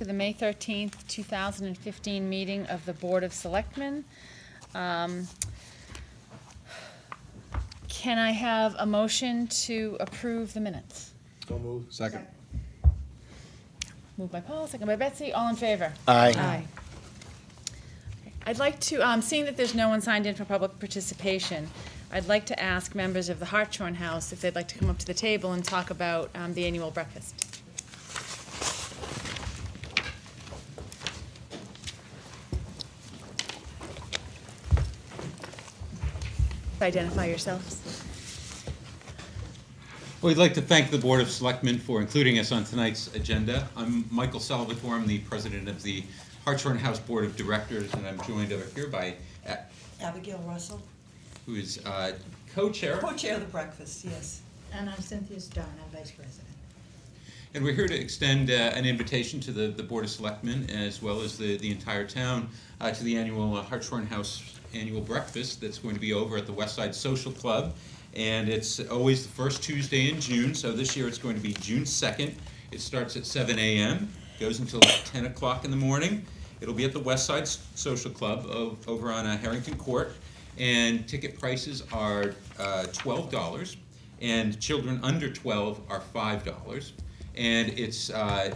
for the May 13th, 2015 meeting of the Board of Selectmen. Can I have a motion to approve the minutes? So moved. Second. Moved by Paul, second by Betsy. All in favor? Aye. Aye. I'd like to, seeing that there's no one signed in for public participation, I'd like to ask members of the Hartshorn House if they'd like to come up to the table and talk about the annual breakfast. Identify yourselves. Well, we'd like to thank the Board of Selectmen for including us on tonight's agenda. I'm Michael Salvatore. I'm the president of the Hartshorn House Board of Directors, and I'm joined over here by Abigail Russell. who is co-chair. Co-chair of the breakfast, yes. And I'm Cynthia Starr, I'm Vice President. And we're here to extend an invitation to the Board of Selectmen, as well as the entire town, to the annual Hartshorn House annual breakfast that's going to be over at the Westside Social Club. And it's always the first Tuesday in June, so this year it's going to be June 2nd. It starts at 7 a.m., goes until 10 o'clock in the morning. It'll be at the Westside Social Club over on Harrington Court, and ticket prices are $12, and children under 12 are $5. And it's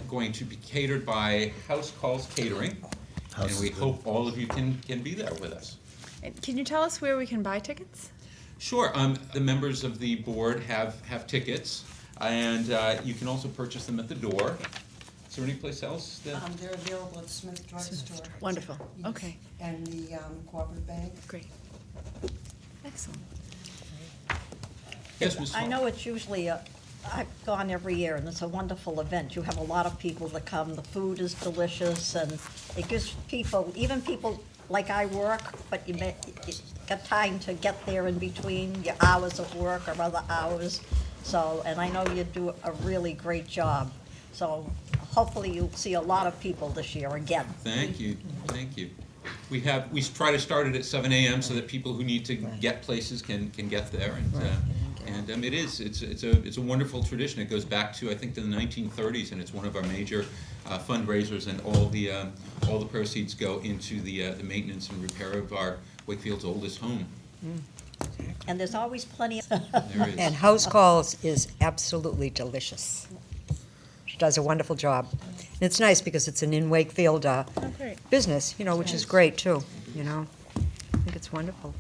going to be catered by House Calls Catering, and we hope all of you can be there with us. And can you tell us where we can buy tickets? Sure. The members of the board have tickets, and you can also purchase them at the door. Is there any place else that? They're available at Smith Drug Store. Wonderful. Yes. Okay. And the cooperative bank. Great. Excellent. Yes, Ms. I Hall? know it's usually I've gone every year, and it's a wonderful event. You have a lot of people that come, the food is delicious, and it gives people, even people like I work, but you got time to get there in between your hours of work or other hours. So, and I know you do a really great job. So hopefully you'll see a lot of people this year again. Thank you, thank you. We try to start it at 7 a.m. so that people who need to get places can get there, and it's a wonderful tradition. It goes back to, I think, the 1930s, and it's one of our major fundraisers, and all the proceeds go into the maintenance and repair of our Wakefield's oldest home. And there's always plenty of There is. And House Calls is absolutely delicious. She does a wonderful job. And it's nice because it's an in Wakefield Great. business, which is great too, I think it's wonderful.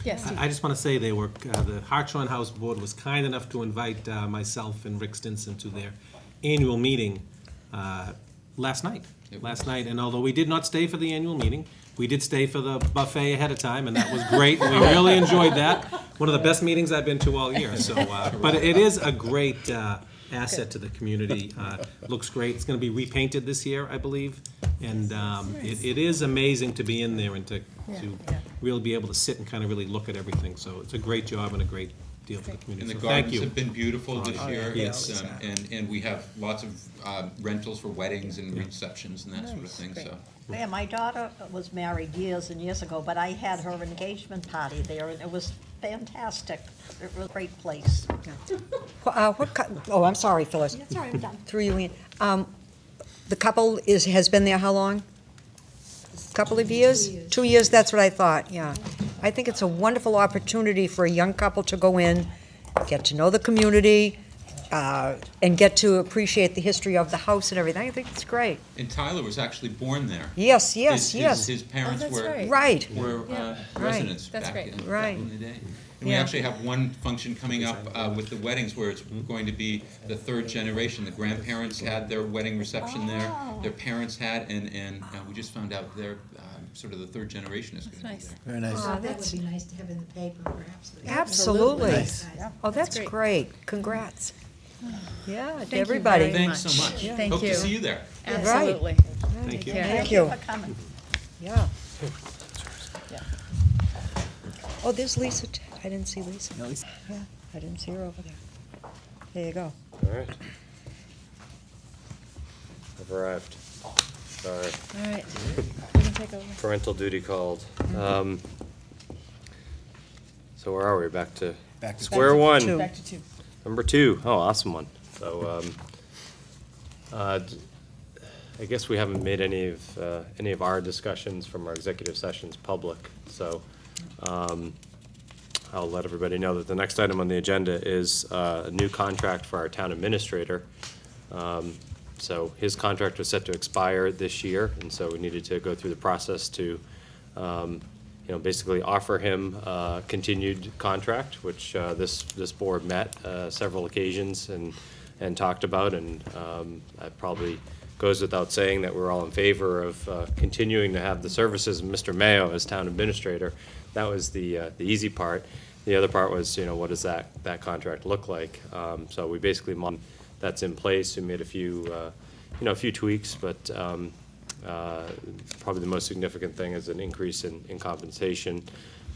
Yes. I just want to say the Hartshorn House Board was kind enough to invite myself and Rick Stinson to their annual meeting last night. And although we did not stay for the annual meeting, we did stay for the buffet ahead of time, and that was great. We really enjoyed that. One of the best meetings I've been to all year. So, but it is a great asset to the community. Looks great. It's going to be repainted this year, I believe. And it is amazing to be in there and to really be able to sit and kind of really look at everything. So it's a great job and a great deal for the community. And the So thank gardens you. have been beautiful this year. Yes. It's, and we have lots of rentals for weddings and receptions and that sort of thing. So. Yeah, my daughter was married years and years ago, but I had her engagement party there, and it was fantastic. It was a great place. I'm sorry, Phyllis. That's all right, I'm done. Through you, Ian. The couple has been there how long? Couple of years? 2 years, that's what I thought, yeah. I think it's a wonderful opportunity for a young couple to go in, get to know the community, and get to appreciate the history of the house and everything. I think it's great. And Tyler was actually born there. Yes. His parents that's were right. Right. were residents That's back great. in the day. And we Yeah. actually have one function coming up with the weddings where it's going to be the third generation. The grandparents had their wedding reception there, their parents had, and we just found out they're sort of the third generation is going to be nice. there. Very nice. That would be nice to have in the paper, perhaps. Absolutely. Nice. Oh, that's great. great. Congrats. Yeah, to Thank you everybody. very Thanks so much. Thank Hope you. to see you there. Absolutely. Thank you. Take care. Thank you. For coming. Yeah. Oh, there's Lisa. I didn't see Lisa. No, Lisa. Yeah, I didn't see her over there. There you go. All right. I've arrived. Sorry. All right. You can take over. Parental duty called. So where are we? Back to square one. two. Back to 2. Number 2. Oh, awesome one. So I guess we haven't made any of our discussions from our executive sessions public, so I'll let everybody know that the next item on the agenda is a new contract for our town administrator. So his contract was set to expire this year, and so we needed to go through the process to, basically offer him a continued contract, which this board met several occasions and talked about, and that probably goes without saying that we're all in favor of continuing to have the services of Mr. Mayo as town administrator. That was the easy part. The other part was, what does that contract look like? So we basically, that's in place. We made a few tweaks, but probably the most significant thing is an increase in compensation.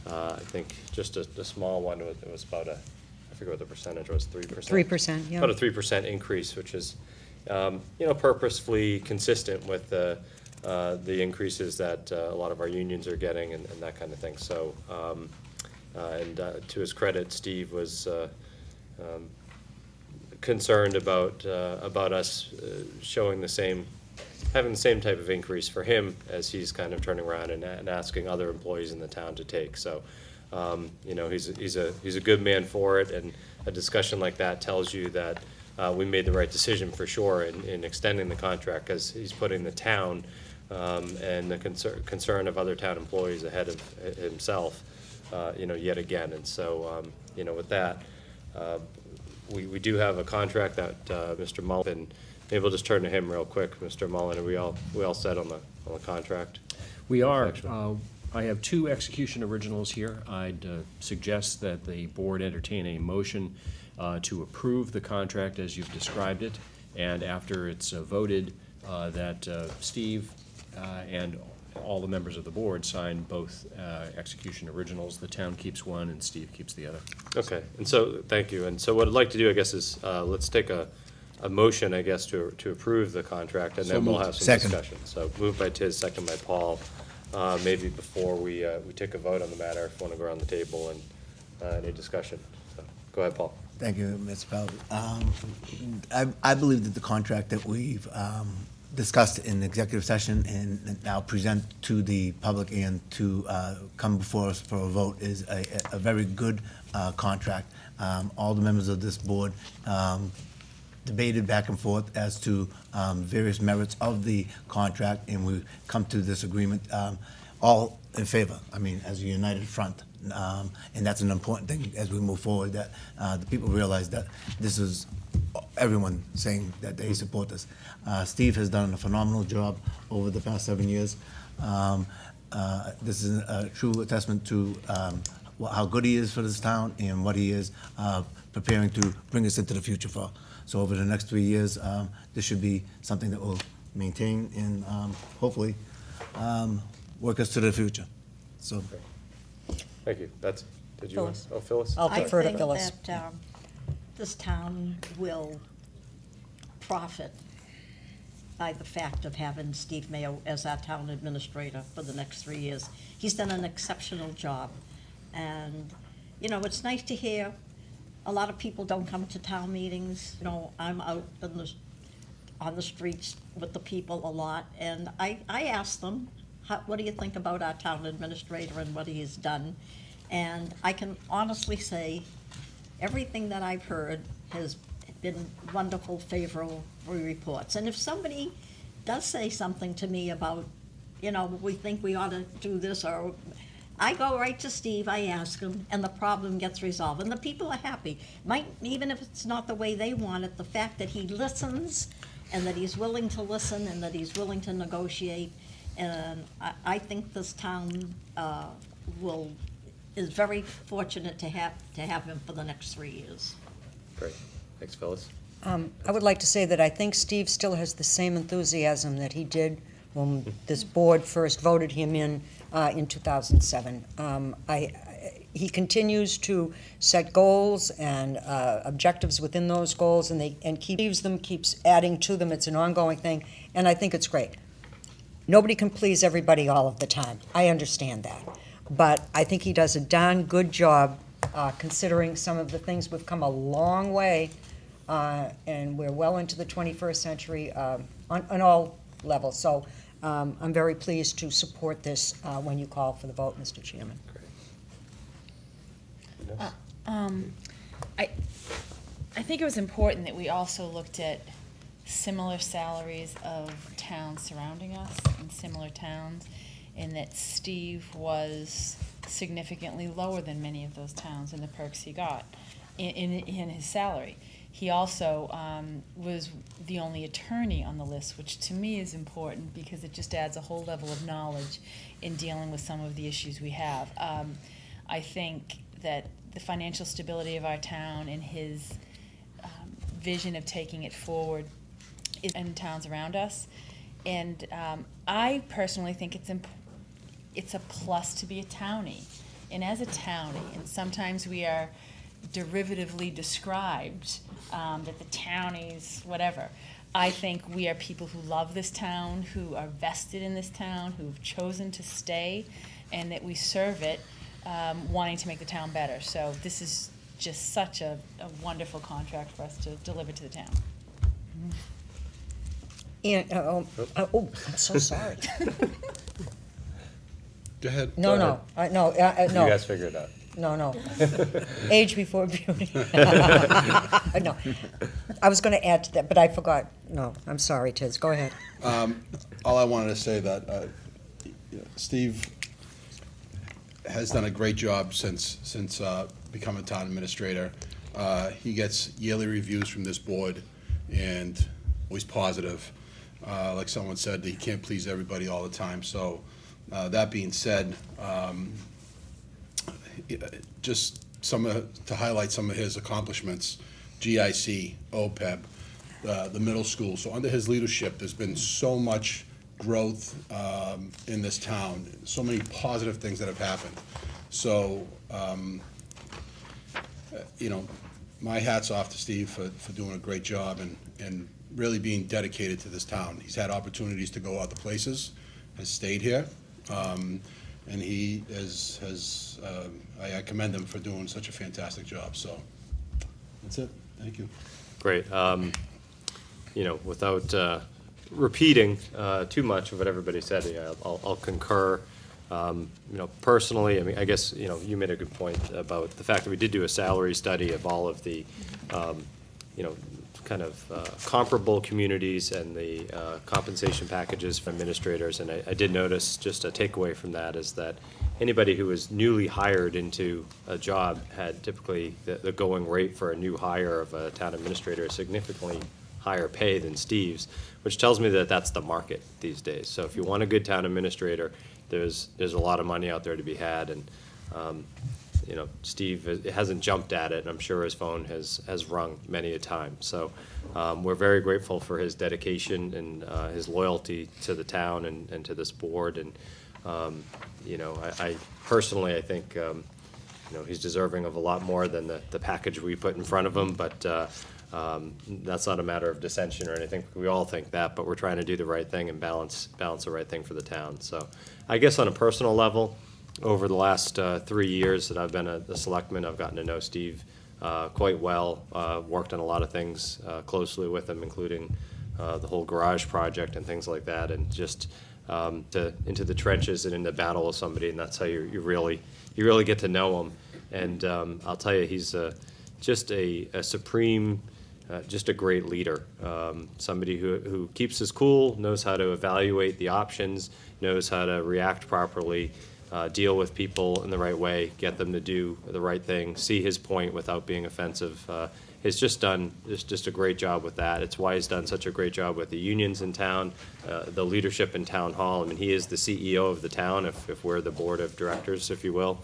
I think just a small one, it was about I forget what the percentage was, 3%. 3%, yeah. About a 3% increase, which is, purposefully consistent with the increases that a lot of our unions are getting and that kind of thing. So, to his credit, Steve was concerned about us having the same type of increase for him as he's kind of turning around and asking other employees in the town to take. So, he's a good man for it, and a discussion like that tells you that we made the right decision for sure in extending the contract, because he's putting the town and the concern of other town employees ahead of himself, yet again. And so, with that, we do have a contract that Mr. Mullen, and maybe we'll just turn to him real quick. Mr. Mullen, are we all set on the contract? We are. I have two execution originals here. I'd suggest that the board entertain a motion to approve the contract as you've described it, and after it's voted, that Steve and all the members of the board sign both execution originals. The town keeps one and Steve keeps the other. Okay, and so, thank you. And so what I'd like to do, I guess, is let's take a motion, I guess, to approve the contract, and then we'll have some discussion. So moved by Tiz, second by Paul. Maybe before we take a vote on the matter, if you want to go around the table and any discussion. So, go ahead, Paul. Thank you, Mr. Pell. I believe that the contract that we've discussed in executive session and now present to the public and to come before us for a vote is a very good contract. All the members of this board debated back and forth as to various merits of the contract, and we've come to this agreement, all in favor, as a united front. And that's an important thing as we move forward, that the people realize that this is everyone saying that they support this. Steve has done a phenomenal job over the past 7 years. This is a true testament to how good he is for this town and what he is preparing to bring us into the future for. So over the next 3 years, this should be something that will maintain and hopefully work us to the future. So. Thank you. Did you want? Phyllis. Oh, Phyllis? I'll defer to Phyllis. I think that this town will profit by the fact of having Steve Mayo as our town administrator for the next 3 years. He's done an exceptional job. And, it's nice to hear a lot of people don't come to town meetings. I'm out on the streets with the people a lot, and I ask them, what do you think about our town administrator and what he has done? And I can honestly say, everything that I've heard has been wonderful, favorable reports. And if somebody does say something to me about, we think we ought to do this, or I go right to Steve, I ask him, and the problem gets resolved. And the people are happy. Even if it's not the way they want it, the fact that he listens, and that he's willing to listen, and that he's willing to negotiate. And I think this town is very fortunate to have him for the next 3 years. Great. Thanks, Phyllis. I would like to say that I think Steve still has the same enthusiasm that he did when this board first voted him in 2007. He continues to set goals and objectives within those goals, and keeps adding to them. It's an ongoing thing, and I think it's great. Nobody can please everybody all of the time. I understand that. But I think he does a darn good job considering some of the things. We've come a long way, and we're well into the 21st century on all level. So I'm very pleased to support this when you call for the vote, Mr. Chairman. I think it was important that we also looked at similar salaries of towns surrounding us in similar towns, and that Steve was significantly lower than many of those towns in the perks he got in his salary. He also was the only attorney on the list, which to me is important because it just adds a whole level of knowledge in dealing with some of the issues we have. I think that the financial stability of our town and his vision of taking it forward is in towns around us. And I personally think it's a plus to be a townie. And as a townie, and sometimes we are derivatively described, that the townies, whatever. I think we are people who love this town, who are vested in this town, who've chosen to stay, and that we serve it, wanting to make the town better. So this is just such a wonderful contract for us to deliver to the town. And, I'm so sorry. Go ahead. No. You guys figure it out. No. Age before beauty. No. I was going to add to that, but I forgot. No, I'm sorry, Tiz. Go ahead. All I wanted to say that Steve has done a great job since becoming town administrator. He gets yearly reviews from this board, and always positive. Like someone said, he can't please everybody all the time. So that being said, just to highlight some of his accomplishments: GIC, OPEB, the middle school. So under his leadership, there's been so much growth in this town, so many positive things that have happened. So, my hat's off to Steve for doing a great job and really being dedicated to this town. He's had opportunities to go other places, has stayed here, and he I commend him for doing such a fantastic job. So, that's it. Thank you. Great. Without repeating too much of what everybody said, I'll concur. Personally, I mean, I guess, you made a good point about the fact that we did do a salary study of all of the, kind of comparable communities and the compensation packages for administrators. And I did notice, just a takeaway from that is that anybody who was newly hired into a job had typically the going rate for a new hire of a town administrator is significantly higher pay than Steve's, which tells me that that's the market these days. So if you want a good town administrator, there's a lot of money out there to be had, and Steve hasn't jumped at it, and I'm sure his phone has rung many a time. So we're very grateful for his dedication and his loyalty to the town and to this board. And I personally, I think he's deserving of a lot more than the package we put in front of him, but that's not a matter of dissension or anything. We all think that, but we're trying to do the right thing and balance the right thing for the town. So I guess on a personal level, over the last 3 years that I've been a selectman, I've gotten to know Steve quite well, worked on a lot of things closely with him, including the whole garage project and things like that, and just into the trenches and into battle with somebody, and that's how you really get to know him. And I'll tell you, he's just a supreme, just a great leader. Somebody who keeps his cool, knows how to evaluate the options, knows how to react properly, deal with people in the right way, get them to do the right thing, see his point without being offensive. He's just done just a great job with that. It's why he's done such a great job with the unions in town, the leadership in town hall. I mean, he is the CEO of the town, if we're the board of directors, if you will.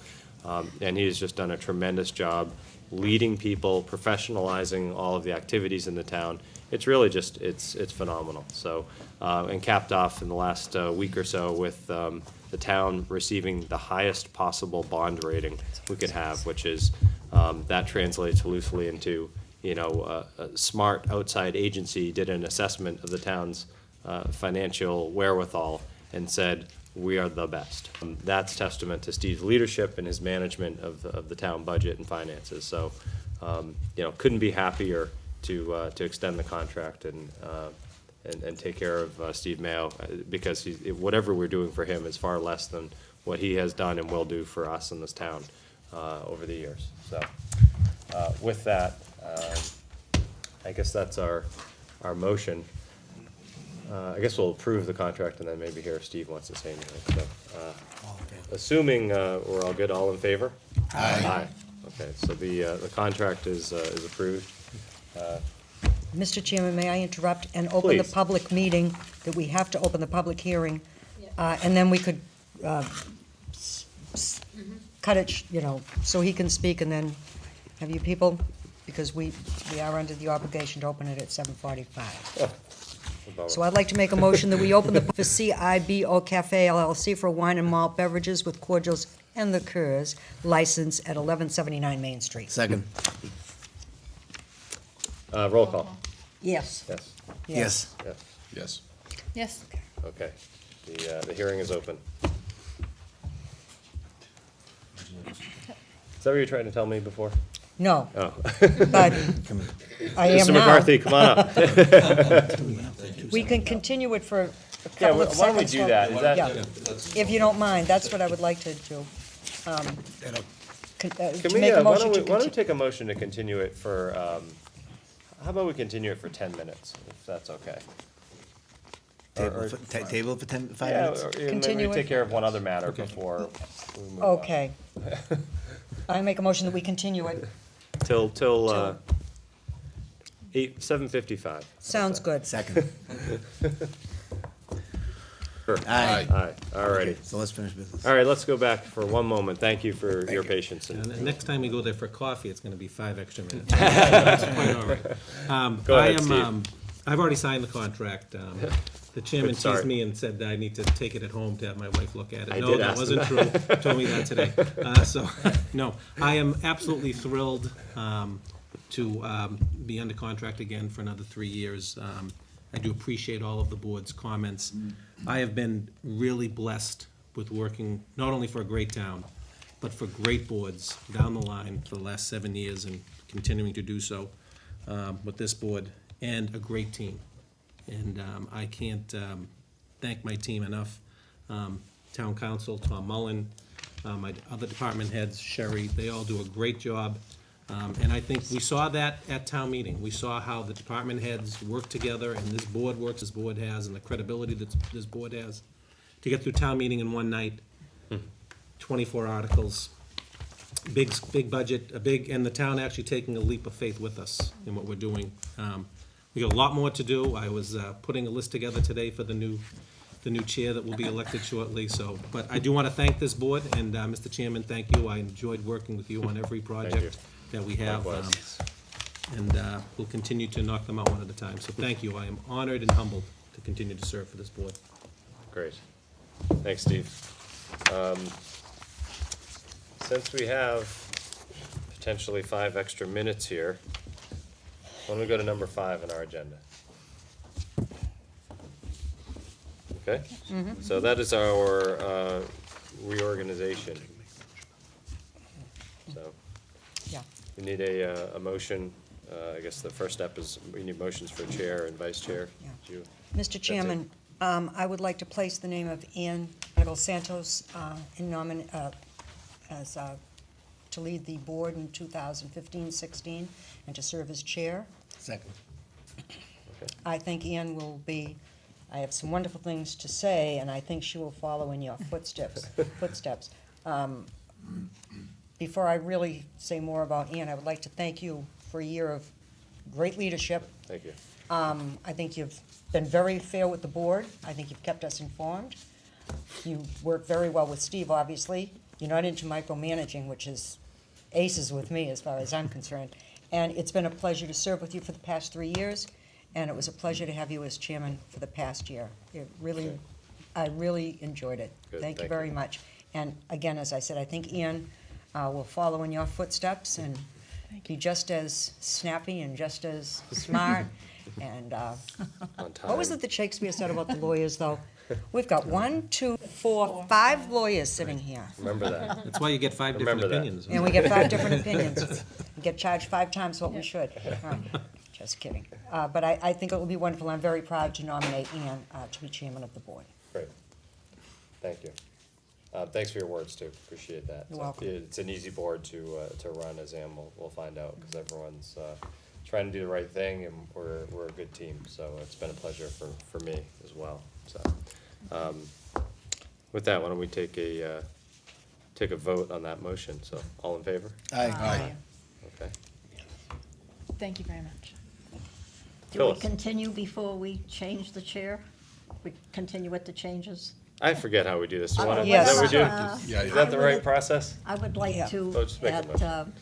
And he has just done a tremendous job leading people, professionalizing all of the activities in the town. It's really just, it's phenomenal. So, and capped off in the last week or so with the town receiving the highest possible bond rating we could have, which is, that translates loosely into, a smart outside agency did an assessment of the town's financial wherewithal and said, we are the best. That's testament to Steve's leadership and his management of the town budget and finances. So, couldn't be happier to extend the contract, and and take care of Steve Mayo, because whatever we're doing for him is far less than what he has done and will do for us in this town over the years. So with that, I guess that's our motion. I guess we'll approve the contract and then maybe hear if Steve wants to say anything. So, assuming we're all good, all in favor? Aye. Okay, so the contract is approved. Mr. Chairman, may I interrupt and open the Please. public meeting, that we have to open the public hearing? And then we could cut it, so he can speak, and then have you people, because we are under the obligation to open it at 7:45. So I'd like to make a motion that we open the for CIBO Cafe LLC for wine and malt beverages with cordials and liqueurs, license at 1179 Main Street. Second. Roll call. Yes. Yes. Yes. Yes. Yes. Yes. Okay. The hearing is open. Is that what you were trying to tell me before? No, Oh. but I am Mr. now. McCarthy, come on up. We can continue it for a Yeah, couple why of don't we seconds. do that? Is that, Yeah. If you don't mind, that's what I would like to do. can To we, make a why motion don't to we, why don't we continue. take a motion to continue it for, how about we continue it for 10 minutes, if that's okay? Table for 5 Yeah, minutes? or maybe Continue we it. take care of one other matter before we move on. Okay. I make a motion that we continue it. Till 7:55. Sounds good. Second. Sure. Aye. Aye, all righty. So let's finish business. All right, let's go back for one moment. Thank you for your patience. And and- the next time we go there for coffee, it's gonna be 5 extra minutes. That's quite all right. Go ahead, I am, Steve. I've already signed the contract. The chairman Good start. teased me and said that I need to take it at home to have my wife look at it. I No, did that ask wasn't him true. Told me that today. So, no, I am absolutely thrilled to be under contract again for another 3 years. I do appreciate all of the board's comments. I have been really blessed with working not only for a great town, but for great boards down the line for the last 7 years and continuing to do so with this board, and a great team. And I can't thank my team enough. Town council, Tom Mullen, my other department heads, Sherry, they all do a great job. And I think we saw that at town meeting. We saw how the department heads work together, and this board works, this board has, and the credibility that this board has. To get through town meeting in one night, 24 articles, big budget, and the town actually taking a leap of faith with us in what we're doing. We got a lot more to do. I was putting a list together today for the new chair that will be elected shortly, so, but I do want to thank this board, and Mr. Chairman, thank you. I enjoyed working with you on every project that we have. Likewise. And we'll continue to knock them out one at a time. So thank you. I am honored and humbled to continue to serve for this board. Great. Thanks, Steve. Since we have potentially 5 extra minutes here, why don't we go to number 5 on our agenda? Okay? So that is our reorganization. So Yeah. we need a motion. I guess the first step is we need motions for chair and vice chair. Yeah. Do you- Mr. Chairman, I would like to place the name of Ann Santos in to lead the board in 2015-16 and to serve as chair. Second. I think Ann will be, I have some wonderful things to say, and I think she will follow in your footsteps. Before I really say more about Ann, I would like to thank you for a year of great leadership. Thank you. I think you've been very fair with the board. I think you've kept us informed. You work very well with Steve, obviously. You're not into micromanaging, which is aces with me as far as I'm concerned. And it's been a pleasure to serve with you for the past 3 years, and it was a pleasure to have you as chairman for the past year. I really enjoyed it. Good, Thank you thank very you. much. And again, as I said, I think Ian will follow in your footsteps and be just as snappy and just as smart. And On time. what was it that Shakespeare said about the lawyers, though? We've got 1, 2, 4, 5 lawyers sitting here, Remember that. That's why you get 5 different Remember that. opinions. and we get 5 different opinions. We get charged 5 times what we should. Just just kidding. But I think it will be wonderful. I'm very proud to nominate Ann to be chairman of the board. Great. Thank you. Thanks for your words, too. Appreciate that. You're welcome. It's an easy board to run, as Ann we'll find out, because everyone's trying to do the right thing, and we're a good team. So it's been a pleasure for me as well. So with that, why don't we take a vote on that motion? So all in favor? Aye. Okay. Thank you very much. Do we Phyllis. continue before we change the chair? We continue with the changes? I forget how we do this. You I wanna- would Yes. Is that what we do? like, Yeah, Is that the right process? I would like to, Oh, just make a at motion.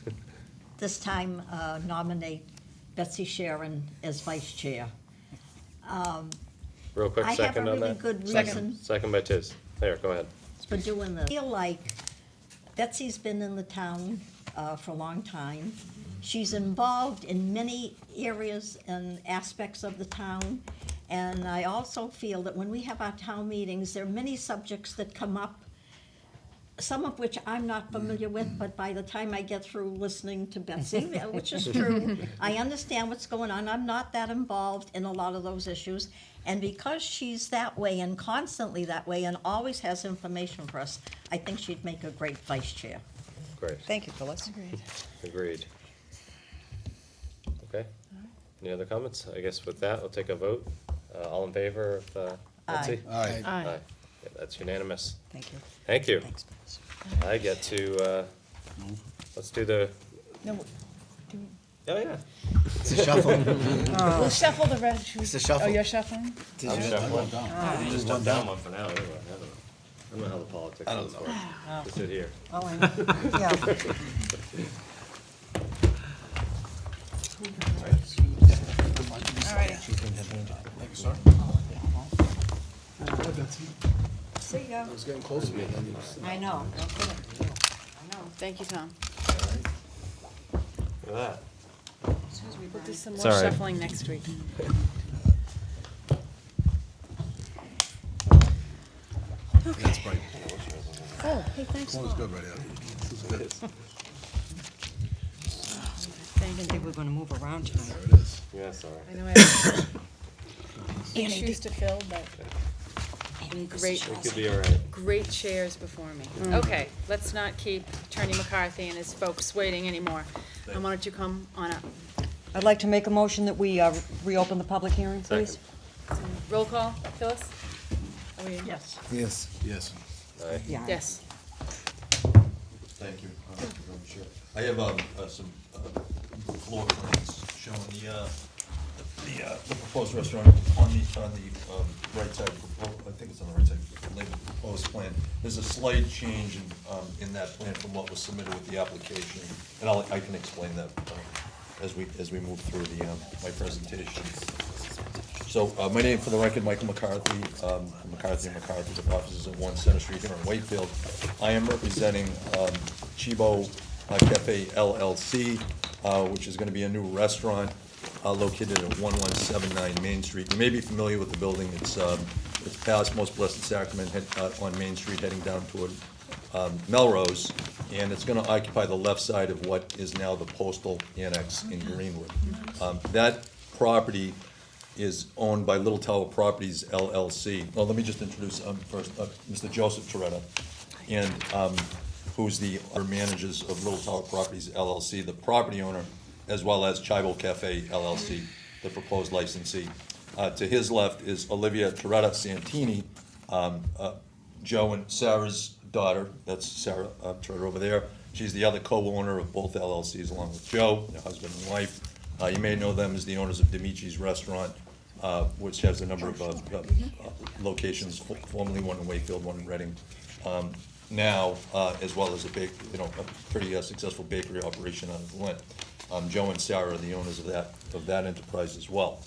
this time, nominate Betsy Sharon as vice chair. Real quick, I have second a on really that? good Second. reason Second by Tiz. There, go ahead. for doing this. I feel like Betsy's been in the town for a long time. She's involved in many areas and aspects of the town. And I also feel that when we have our town meetings, there are many subjects that come up, some of which I'm not familiar with, but by the time I get through listening to Betsy, which is true, I understand what's going on. I'm not that involved in a lot of those issues. And because she's that way and constantly that way and always has information for us, I think she'd make a great vice chair. Great. Thank you, Phyllis. Agreed. Okay. Any other comments? I guess with that, we'll take a vote. All in favor of Betsy? Aye. Aye. Yeah, that's unanimous. Thank you. Thank you. Thanks, Phyllis. I get to, let's do the, No, oh, yeah. It's a shuffle. we'll shuffle the rest. It's a shuffle. Oh, you're shuffling? I'm shuffling. Just jump down one for now, anyway. I don't know how the politics of this works. Just sit here. Oh, I know. Yeah. All right. See ya. It's getting close to me. I know. No kidding. I know. Thank you, Tom. Look at that. We'll do some more Sorry. shuffling next week. That's right. Oh, hey, thanks, This one's good right here. This is good. I didn't think we were gonna move around tonight. There it is. Yeah, sorry. I know I have big shoes to fill, but great, It could be all right. great chairs before me. Okay, let's not keep Attorney McCarthy and his folks waiting anymore. And why don't you come on up? I'd like to make a motion that we reopen the public hearing, please. Roll call, Phyllis? Are we- Yes. Yes. Yes. Aye. Yeah. Yes. Thank you, Madam Chair. I have some floor plans showing the proposed restaurant on the right side, I think it's on the right side, labeled proposed plan. There's a slight change in that plan from what was submitted with the application, and I can explain that as we move through my presentation. So, my name for the record, Michael McCarthy, McCarthy & McCarthy, the offices at 1 Center Street here in Wakefield. I am representing Chibo Cafe LLC, which is gonna be a new restaurant located at 1179 Main Street. You may be familiar with the building. It's past Most Blessed Sacrament on Main Street, heading down toward Melrose, and it's gonna occupy the left side of what is now the Postal Annex in Greenwood. That property is owned by Little Tower Properties LLC. Well, let me just introduce first Mr. Joseph Toretta, and who's the managers of Little Tower Properties LLC, the property owner, as well as Chibo Cafe LLC, the proposed licensee. To his left is Olivia Toretta Santini, Joe and Sarah's daughter. That's Sarah Toretta over there. She's the other co-owner of both LLCs, along with Joe, their husband and wife. You may know them as the owners of Demici's Restaurant, which has a number of locations, formerly one in Wakefield, one in Reading. Now, as well as a pretty successful bakery operation out of Flint. Joe and Sarah are the owners of that enterprise as well.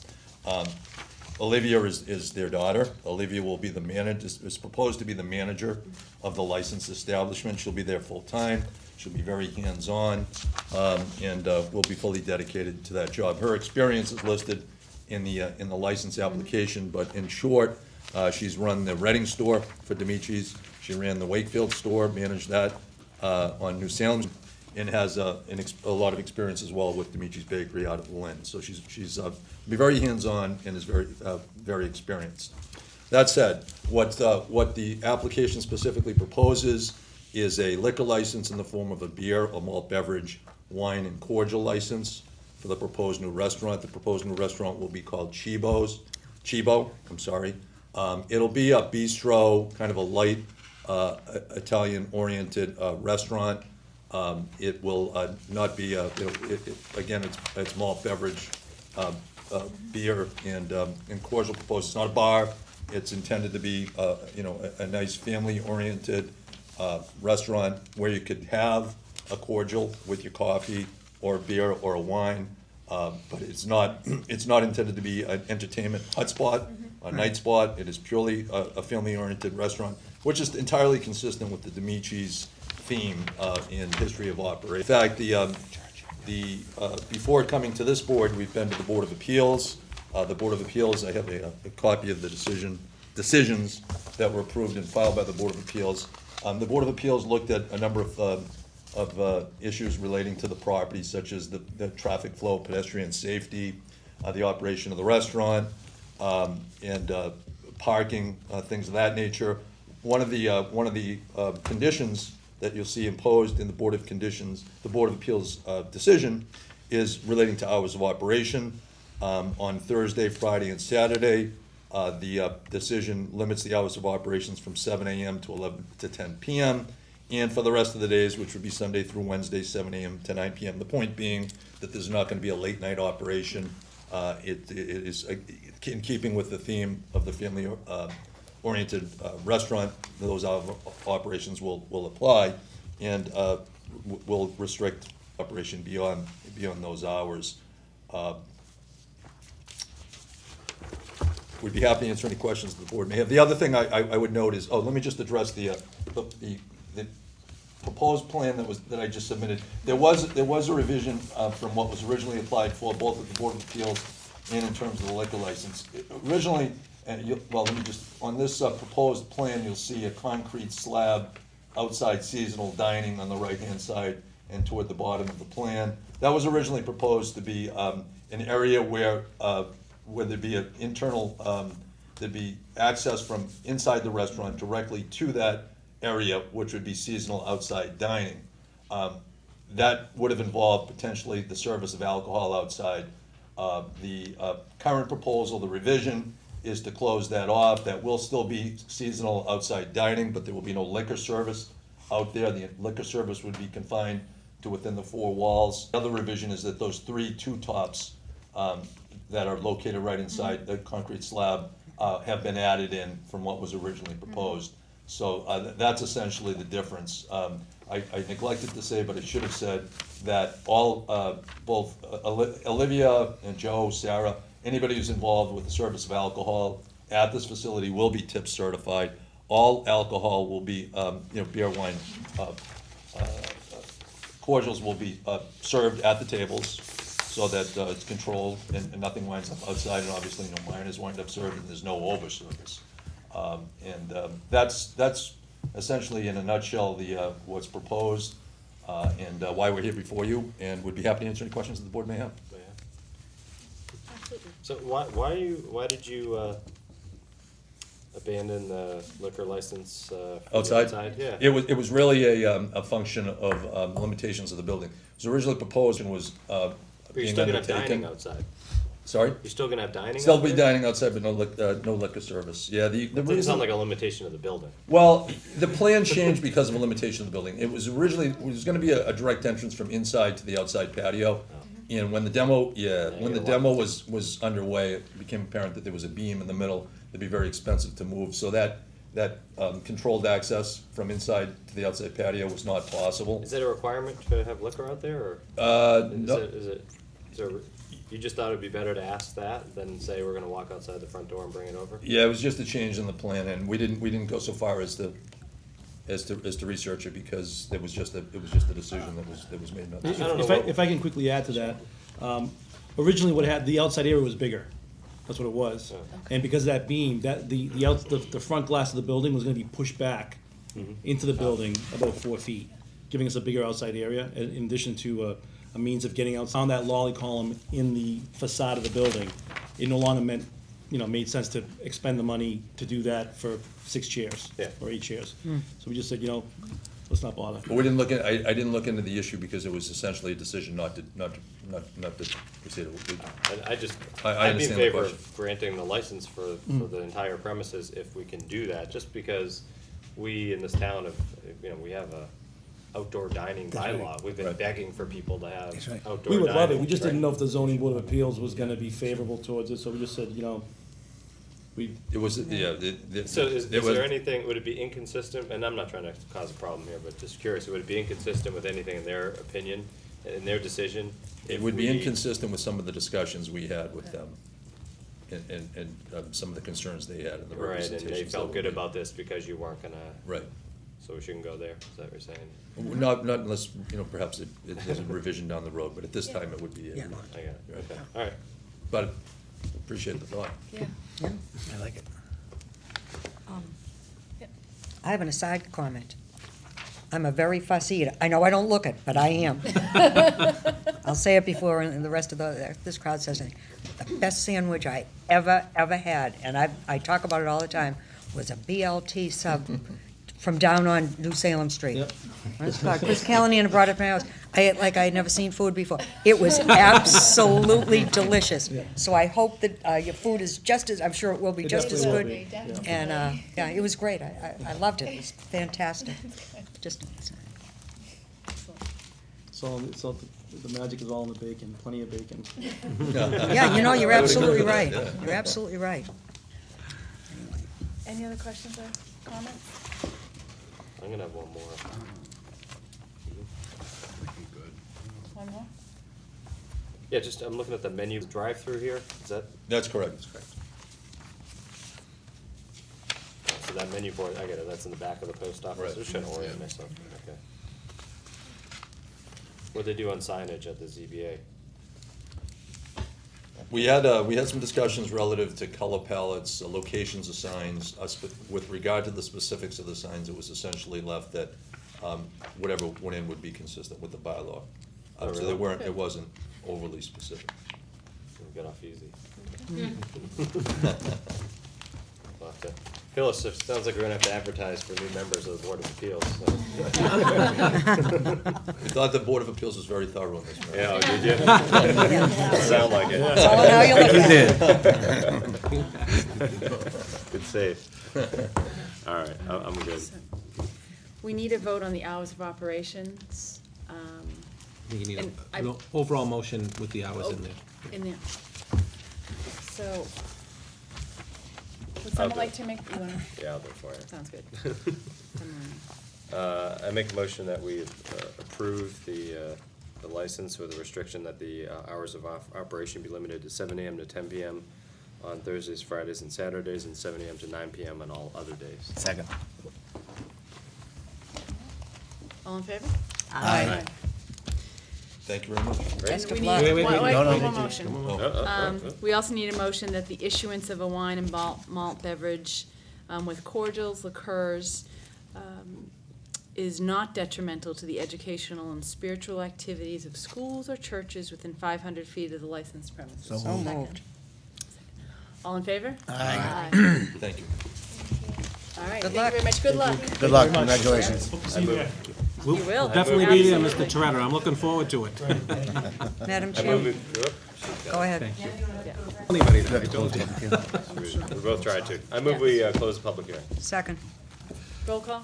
Olivia is their daughter. Olivia will be the manager, is proposed to be the manager of the licensed establishment. She'll be there full-time. She'll be very hands-on, and will be fully dedicated to that job. Her experience is listed in the license application, but in short, she's run the Reading store for Demici's. She ran the Wakefield store, managed that on New Salem, and has a lot of experience as well with Dimitri's Bakery out of Lynn. So she's be very hands-on and is very experienced. That said, what the application specifically proposes is a liquor license in the form of a beer, a malt beverage, wine, and cordial license for the proposed new restaurant. The proposed new restaurant will be called Cibo, I'm sorry. It'll be a bistro, kind of a light Italian-oriented restaurant. It will not be, again, it's malt beverage, beer, and cordial proposed. It's not a bar. It's intended to be, a nice family-oriented restaurant where you could have a cordial with your coffee, or a beer, or a wine. But it's not intended to be an entertainment hotspot, a night spot. It is purely a family-oriented restaurant, which is entirely consistent with the Dimitri's theme in history of operation. In fact, before coming to this board, we've been to the Board of Appeals. The Board of Appeals, I have a copy of the decisions that were approved and filed by the Board of Appeals. The Board of Appeals looked at a number of issues relating to the property, such as the traffic flow, pedestrian safety, the operation of the restaurant, and parking, things of that nature. One of the conditions that you'll see imposed in the Board of Appeals decision is relating to hours of operation. On Thursday, Friday, and Saturday, the decision limits the hours of operations from 7 a.m. to 10 p.m. And for the rest of the days, which would be Sunday through Wednesday, 7 a.m. to 9 p.m. The point being that there's not going to be a late night operation. It is in keeping with the theme of the family-oriented restaurant. Those operations will apply, and will restrict operation beyond those hours. We'd be happy to answer any questions the board may have. The other thing I would note is, let me just address the proposed plan that I just submitted. There was a revision from what was originally applied for, both at the Board of Appeals and in terms of the liquor license. Originally, on this proposed plan, you'll see a concrete slab outside seasonal dining on the right-hand side and toward the bottom of the plan. That was originally proposed to be an area where there'd be an internal, there'd be access from inside the restaurant directly to that area, which would be seasonal outside dining. That would have involved potentially the service of alcohol outside. The current proposal, the revision, is to close that off. That will still be seasonal outside dining, but there will be no liquor service out there. The liquor service would be confined to within the four walls. The other revision is that those 3 two-tops that are located right inside the concrete slab have been added in from what was originally proposed. So that's essentially the difference. I neglected to say, but I should have said, that both Olivia and Joe, Sarah, anybody who's involved with the service of alcohol at this facility will be tip certified. All alcohol will be, beer, wine, cordials will be served at the tables, so that it's controlled and nothing winds up outside, and obviously no minors wind up served, and there's no over service. That's essentially, in a nutshell, what's proposed, and why we're here before you, and would be happy to answer any questions that the board may have. So why did you abandon the liquor license for the Outside? Yeah. It was really a function of limitations of the building. It was originally proposed and was But you're being still gonna have undertaken. dining outside. Sorry? You're still gonna have dining Still out be there? dining outside, but no liquor service. Yeah, the Doesn't reason. sound like a limitation of the building. Well, the plan changed because of a limitation of the building. It was gonna be a direct entrance from inside to the outside patio. And when the demo, when the demo was underway, it became apparent that there was a beam in the middle that'd be very expensive to move. So that controlled access from inside to the outside patio was not possible. Is that a requirement to have liquor out there, or? No. You just thought it'd be better to ask that than say we're gonna walk outside the front door and bring it over? Yeah, it was just a change in the plan, and we didn't go so far as to research it, because it was just a decision that was made. I don't know If I can quickly add to that, originally the outside area was bigger. That's what it was. And because of that beam, the front glass of the building was gonna be pushed back into the building about 4 feet. giving us a bigger outside area, in addition to a means of getting out on that lolly column in the facade of the building. It no longer made sense to expend the money to do that for 6 chairs. Yeah. Or 8 chairs. So we just said, let's not bother. But we didn't look at, I didn't look into the issue because it was essentially a decision not to proceed. And I just, I I'd be in understand the favor question. of granting the license for the entire premises if we can do that, just because we in this town have, we have a outdoor dining bylaw. We've been Right. begging for people to have That's right. outdoor We dining. would love it, we just didn't right? know if the zoning board of appeals was gonna be favorable towards it, so we just said, we, It was, yeah. So is it was- there anything, would it be inconsistent, and I'm not trying to cause a problem here, but just curious, would it be inconsistent with anything in their opinion, in their decision? It if would be we- inconsistent with some of the discussions we had with them and some of the concerns they had in the Right, and representations. they that felt were good made. about this because you weren't gonna, Right. so we shouldn't go there, is that what you're saying? Not unless, perhaps there's a revision down the road, but at this time it would be. Yeah. I got it, Right. okay, all right. But appreciate the thought. Yeah. Yeah. I like it. I have an aside comment. I'm a very fussy eater. I know I don't look it, but I am. I'll say it before and the rest of this crowd says it. The best sandwich I ever had, and I talk about it all the time, was a BLT sub from down on New Salem Street. Yep. It's called Chris Callahan brought it to my house. I ate like I had never seen food before. It was absolutely delicious. So I hope that your food is just as, I'm sure it will be It just as definitely good. will be, And, yeah, it was great. I loved it. It was fantastic. Just, so the magic is all in the bacon, plenty of bacon. yeah, you're I would agree absolutely with that, right. yeah. You're absolutely right. Any other questions or comments? I'm gonna have one more. One more? Yeah, just, I'm looking at the menu drive-through here, is that, That's correct. so that menu board, I get it, that's in the back of the post office, Right. I'm just trying to orient myself, okay. What'd they do on signage at the ZBA? We had some discussions relative to color palettes, locations of signs. With regard to the specifics of the signs, it was essentially left that whatever went in would be consistent with the bylaw. Oh, So really? it wasn't overly specific. We got off easy. We'll have to- Phyllis, it sounds like we're gonna have to advertise for new members of the Board of Appeals, so. We thought the Board of Appeals was very thorough in this matter. Yeah, did you? Sound like it. It's all in how you look at it. Good save. All right, I'm good. We need a vote on the hours of operations, You need And I- an overall motion with the hours in there. in there. So, would I'll someone do like it. to make, you wanna, Yeah, I'll do it for you. sounds good. I make a motion that we approve the license with the restriction that the hours of operation be limited to 7 AM to 10 PM on Thursdays, Fridays, and Saturdays, and 7 AM to 9 PM on all other days. Second. All in favor? Aye. Thank you very much. And Best we of need, luck. Wait, No, no. one more motion. Oh. We also need a motion that the issuance of a wine and malt beverage with cordials, liqueurs, is not detrimental to the educational and spiritual activities of schools or churches within 500 feet of the licensed premises. So So moved. All in favor? Aye. Thank you. All right, Good thank you luck. very much, good luck. Good luck, congratulations. Hope to see you there. We'll You will. definitely be there, Mr. Absolutely. Toretto. I'm looking forward to it. Madam I Chair, move it, go ahead. Thank you. Anybody that I told you. we both tried to. I move we close the public hearing. Second. Roll call?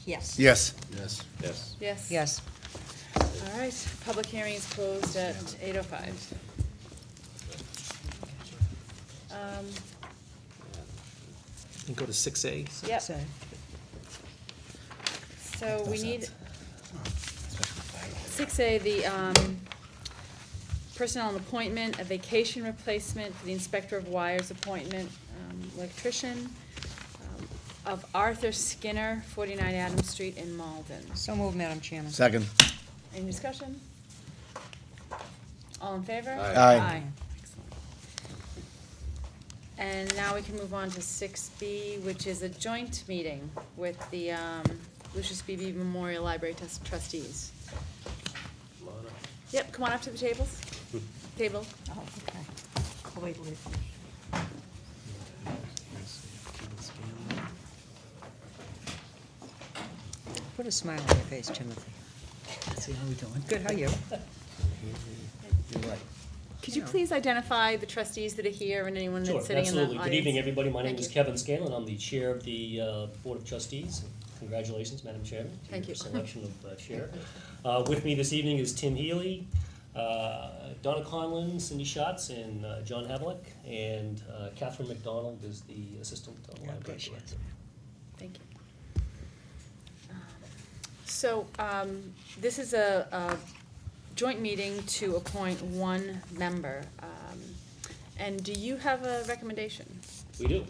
Yes. Yes. Yes. Yes. Yes. Yes. All right, public hearing is closed at 8:05. And go to 6A. Yep, Say. so we need 6A, the personnel and appointment, a vacation replacement for the inspector of wires appointment, electrician, of Arthur Skinner, 49 Adams Street in Malden. So moved, Madam Chairman. Second. Any discussion? All in favor? Aye. Excellent. And now we can move on to 6B, which is a joint meeting with the Lucius Beebe Memorial Library Trustees. Yep, come on up to the tables. Table. Oh, okay. Oh, wait, wait. Put a smile on your face, Timothy. See how we doing? Good, how are you? You're right. Could you please identify the trustees that are here and anyone Sure, that's sitting in the audience? absolutely. Good evening, everybody. My name Thank is you. Kevin Scanlon. I'm the chair of the Board of Trustees. Congratulations, Madam Chairman, to Thank your you. selection of chair. With me this evening is Tim Healy, Donna Conlon, Cindy Schatz, and John Havlick, and Catherine McDonald is the assistant library director. Thank you. So, this is a joint meeting to appoint one member. And do you have a recommendation? We do.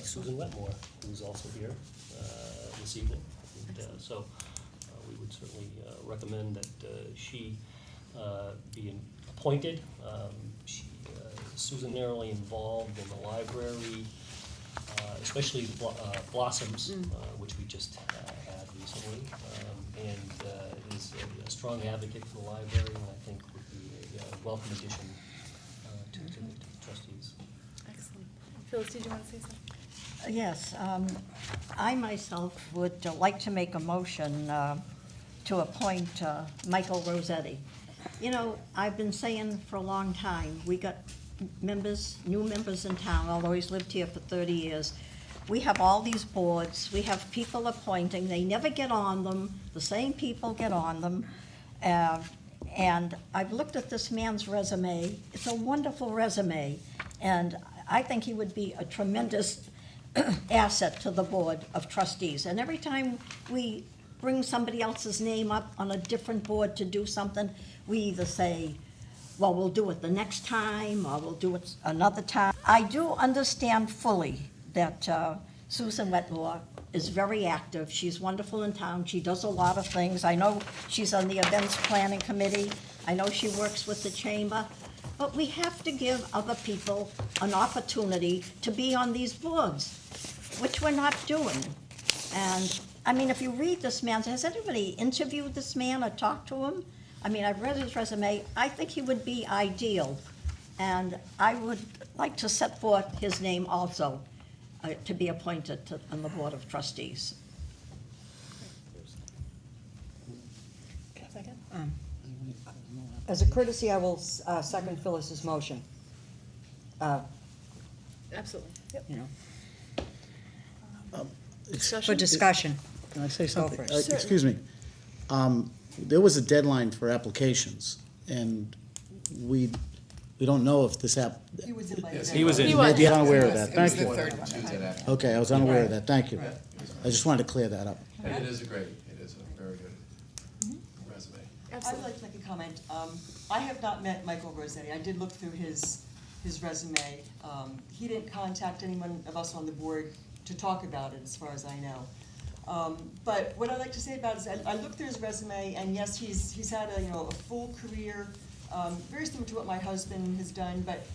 Susan Wetmore, who's also here this evening. And, so we would certainly recommend that she be appointed. She is Susan narrowly involved in the library, especially the Blossoms, which we just had recently, and is a strong advocate for the library, and I think would be a welcome addition to the trustees. Excellent. Phyllis, did you want to say something? Yes, I myself would like to make a motion to appoint Michael Rossetti. You know, I've been saying for a long time, we got members, new members in town, although he's lived here for 30 years. We have all these boards, we have people appointing, they never get on them, the same people get on them. And I've looked at this man's resume, it's a wonderful resume, and I think he would be a tremendous asset to the Board of Trustees. And every time we bring somebody else's name up on a different board to do something, we either say, well, we'll do it the next time, or we'll do it another time. I do understand fully that Susan Wetmore is very active. She's wonderful in town. She does a lot of things. I know she's on the Events Planning Committee. I know she works with the Chamber. But we have to give other people an opportunity to be on these boards, which we're not doing. And, I mean, if you read this man, has anybody interviewed this man or talked to him? I mean, I've read his resume. I think he would be ideal. And I would like to set forth his name also to be appointed on the Board of Trustees. As a courtesy, I will second Phyllis's motion. Absolutely. Yep. You know, Discussion? for discussion. Can I say Go something? for it. Excuse me. There was a deadline for applications, and we don't know if this He was invited. He was in. He was. Maybe unaware of that, It was thank the you. third Tuesday after. Okay, I was unaware of that, thank you. Right. I just wanted to clear that up. It is a very good resume. I would Absolutely. like to make a comment. I have not met Michael Rossetti. I did look through his resume. He didn't contact anyone of us on the board to talk about it, as far as I know. But what I'd like to say about it is, I looked through his resume, and yes, he's had a full career, very similar to what my husband has done, but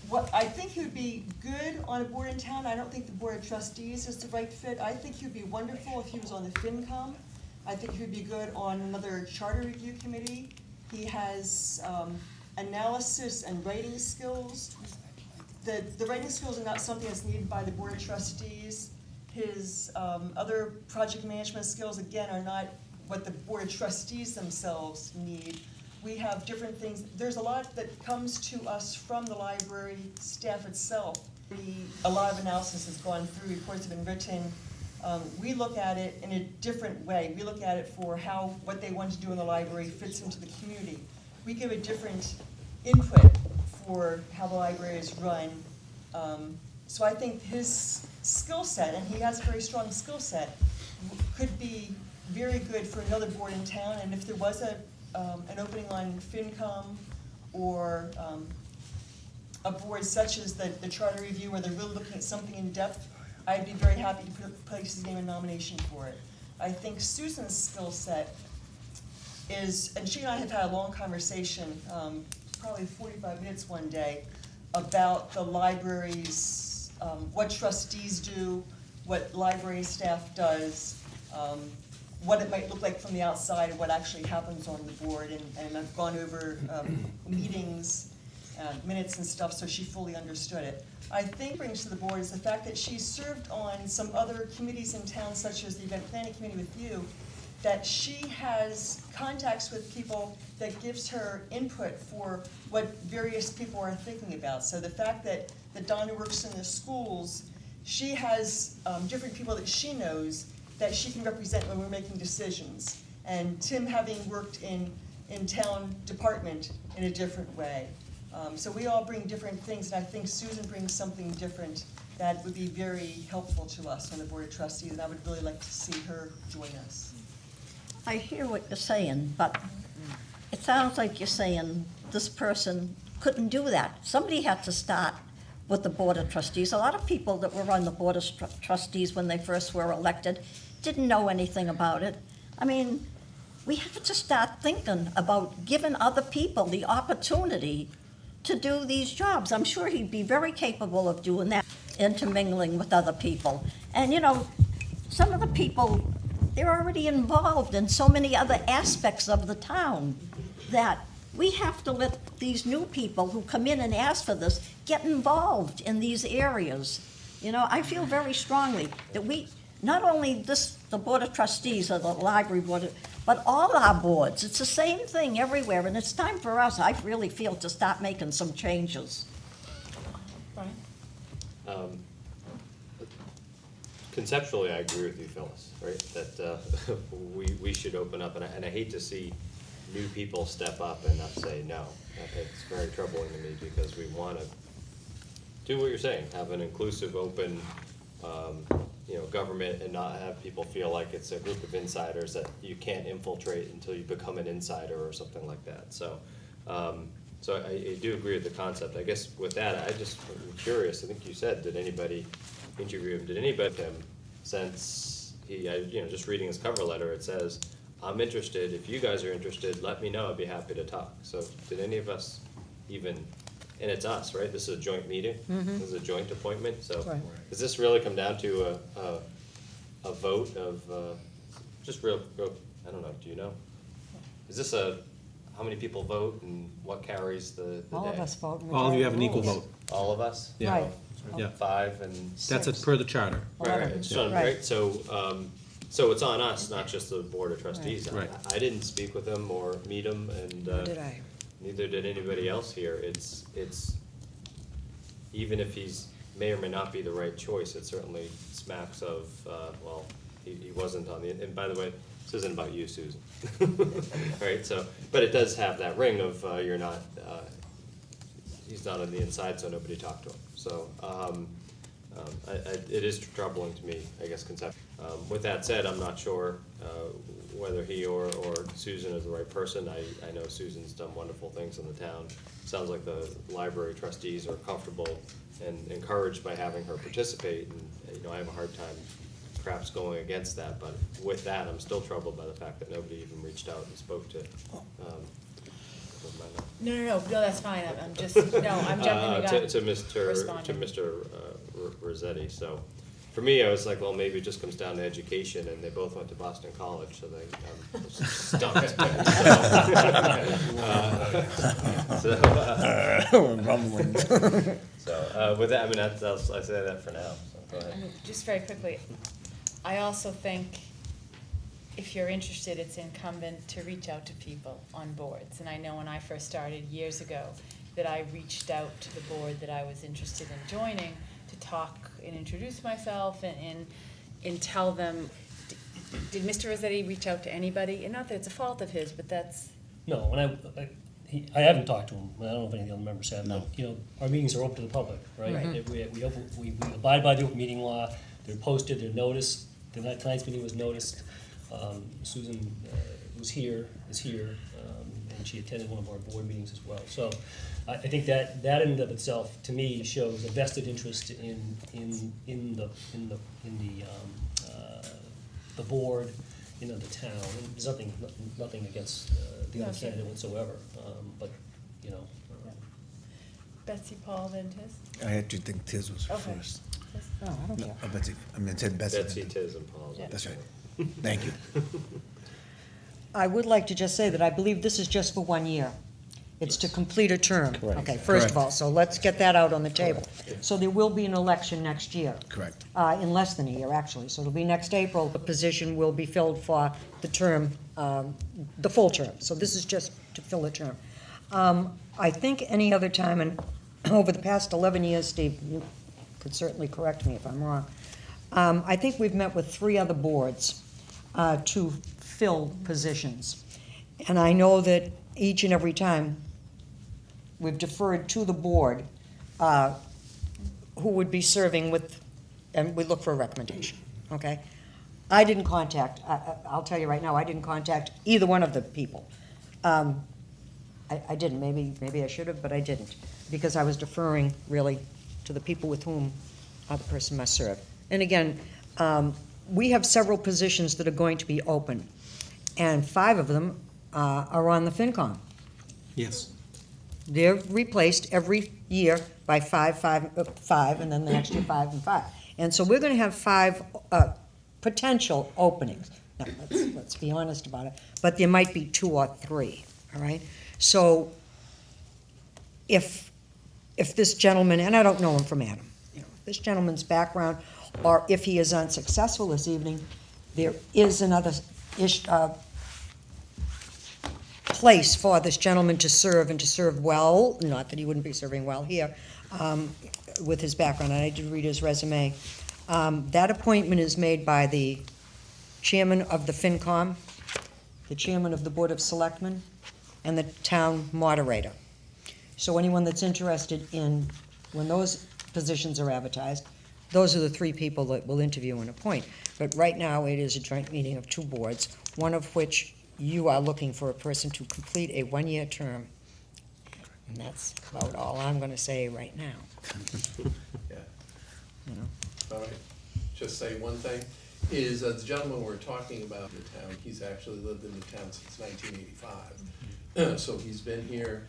what, I think he would be good on a board in town. I don't think the Board of Trustees is the right fit. I think he would be wonderful if he was on the FinCom. I think he would be good on another charter review committee. He has analysis and writing skills. The writing skills are not something that's needed by the Board of Trustees. His other project management skills, again, are not what the Board of Trustees themselves need. We have different things. There's a lot that comes to us from the library staff itself. A lot of analysis has gone through, reports have been written. We look at it in a different way. We look at it for how what they want to do in the library fits into the community. We give a different input for how the library is run. So I think his skill set, and he has a very strong skill set, could be very good for another board in town. And if there was an opening on FinCom or a board such as the Charter Review, where they're really looking at something in depth, I'd be very happy to place his name in nomination for it. I think Susan's skill set is, and she and I have had a long conversation, probably 45 minutes one day, about the library's, what trustees do, what library staff does. what it might look like from the outside and what actually happens on the board. And I've gone over meetings, minutes and stuff, so she fully understood it. I think brings to the board is the fact that she's served on some other committees in town, such as the event planning committee with you, that she has contacts with people that gives her input for what various people are thinking about. So the fact that Donna works in the schools, she has different people that she knows that she can represent when we're making decisions. And Tim having worked in town department in a different way. So we all bring different things, and I think Susan brings something different that would be very helpful to us on the Board of Trustees, and I would really like to see her join us. I hear what you're saying, but it sounds like you're saying this person couldn't do that. Somebody had to start with the Board of Trustees. A lot of people that were on the Board of Trustees when they first were elected didn't know anything about it. I mean, we have to start thinking about giving other people the opportunity to do these jobs. I'm sure he'd be very capable of doing that, intermingling with other people. And, you know, some of the people, they're already involved in so many other aspects of the town that we have to let these new people who come in and ask for this get involved in these areas. You know, I feel very strongly that we, not only the Board of Trustees or the Library Board, but all our boards, it's the same thing everywhere, and it's time for us, I really feel, to start making some changes. Brian? Conceptually, I agree with you, Phyllis, right? That we should open up, and I hate to see new people step up and not say no. It's very troubling to me because we want to do what you're saying, have an inclusive, open, government, and not have people feel like it's a group of insiders that you can't infiltrate until you become an insider or something like that. So, I do agree with the concept. I guess with that, I'm curious. I think you said, did anybody interview him? Did anybody him since he? Just reading his cover letter, it says, "I'm interested. If you guys are interested, let me know. I'd be happy to talk." So, did any of us even? And it's us, right? This is a joint meeting. Mhm. This is a joint appointment. So, Right. does this really come down to a vote of just real? I don't know. Do you know? Is this how many people vote and what carries the All day? of us vote. All of you have an equal majority vote. All of us. Yeah. Right. Yeah. 5 and That's it per the charter. Right. So, Right. right. So it's on us, not just the Board of Trustees. Right. I didn't speak with him or meet him, and Nor did I. neither did anybody else here. It's even if he's may or may not be the right choice, it certainly smacks of he wasn't on the. And by the way, this isn't about you, Susan. Right. So, but it does have that ring of you're not. He's not on the inside, so nobody talked to him. So it is troubling to me, I guess, conceptually. With that said, I'm not sure whether he or Susan is the right person. I know Susan's done wonderful things in the town. Sounds like the library trustees are comfortable and encouraged by having her participate. And I have a hard time perhaps going against that. But with that, I'm still troubled by the fact that nobody even reached out and spoke to. No, that's fine, I'm just, no, I'm jumping the gun. To Mr. Rossetti. So, for me, I was like, well, maybe it just comes down to education, and they both went to Boston College, so they stumped. So, with that, I mean, I say that for now. So go ahead. Just very quickly, I also think if you're interested, it's incumbent to reach out to people on boards. And I know when I first started years ago, that I reached out to the board that I was interested in joining to talk and introduce myself and tell them, did Mr. Rossetti reach out to anybody? And not that it's a fault of his, but that's. No, when I haven't talked to him. I don't know if any of the other members have. No. But, our meetings are open to the public, right? Right. We abide by the open meeting law. They're posted, they're noticed. Tonight's meeting was noticed. Susan is here, and she attended one of our board meetings as well. So I think that in and of itself, to me, shows a vested interest in the board, the town. And there's nothing against the other candidate whatsoever. But Betsy, Paul, then Tiz? I actually think Tiz was Okay. first. No, I don't care. Betsy, I mean, it said Betsy. Betsy, Tiz, and Paul. Yeah. That's right. Thank you. I would like to just say that I believe this is just for 1 year. It's to complete a term. Correct. Okay, first of Correct. all, so let's get that out on the table. So there will be an election next year. Correct. In less than a year, actually. So it'll be next April, the position will be filled for the term, the full term. So this is just to fill a term. I think any other time, and over the past 11 years, Steve, you could certainly correct me if I'm wrong, I think we've met with 3 other boards to fill positions. And I know that each and every time, we've deferred to the board who would be serving with, and we look for a recommendation, okay? I didn't contact, I'll tell you right now, I didn't contact either one of the people. I didn't, maybe I should have, but I didn't, because I was deferring really to the people with whom the person must serve. And again, we have several positions that are going to be open, and 5 of them are on the FinCom. Yes. They're replaced every year by 5, and then the next year 5 and 5. And so we're gonna have 5 potential openings. Now, let's be honest about it, but there might be 2 or 3, all right? So if this gentleman, and I don't know him from Adam, you know, this gentleman's background, or if he is unsuccessful this evening, there is another place for this gentleman to serve, and to serve well, not that he wouldn't be serving well here, with his background, and I did read his resume. That appointment is made by the chairman of the FinCom, the chairman of the Board of Selectmen, and the town moderator. So anyone that's interested in, when those positions are advertised, those are the 3 people that will interview and appoint. But right now, it is a joint meeting of 2 boards, one of which you are looking for a person to complete a 1-year term. And that's about all I'm gonna say right now. Yeah. You know? All right, just say one thing, is the gentleman we're talking about in the town, he's actually lived in the town since 1985. So he's been here,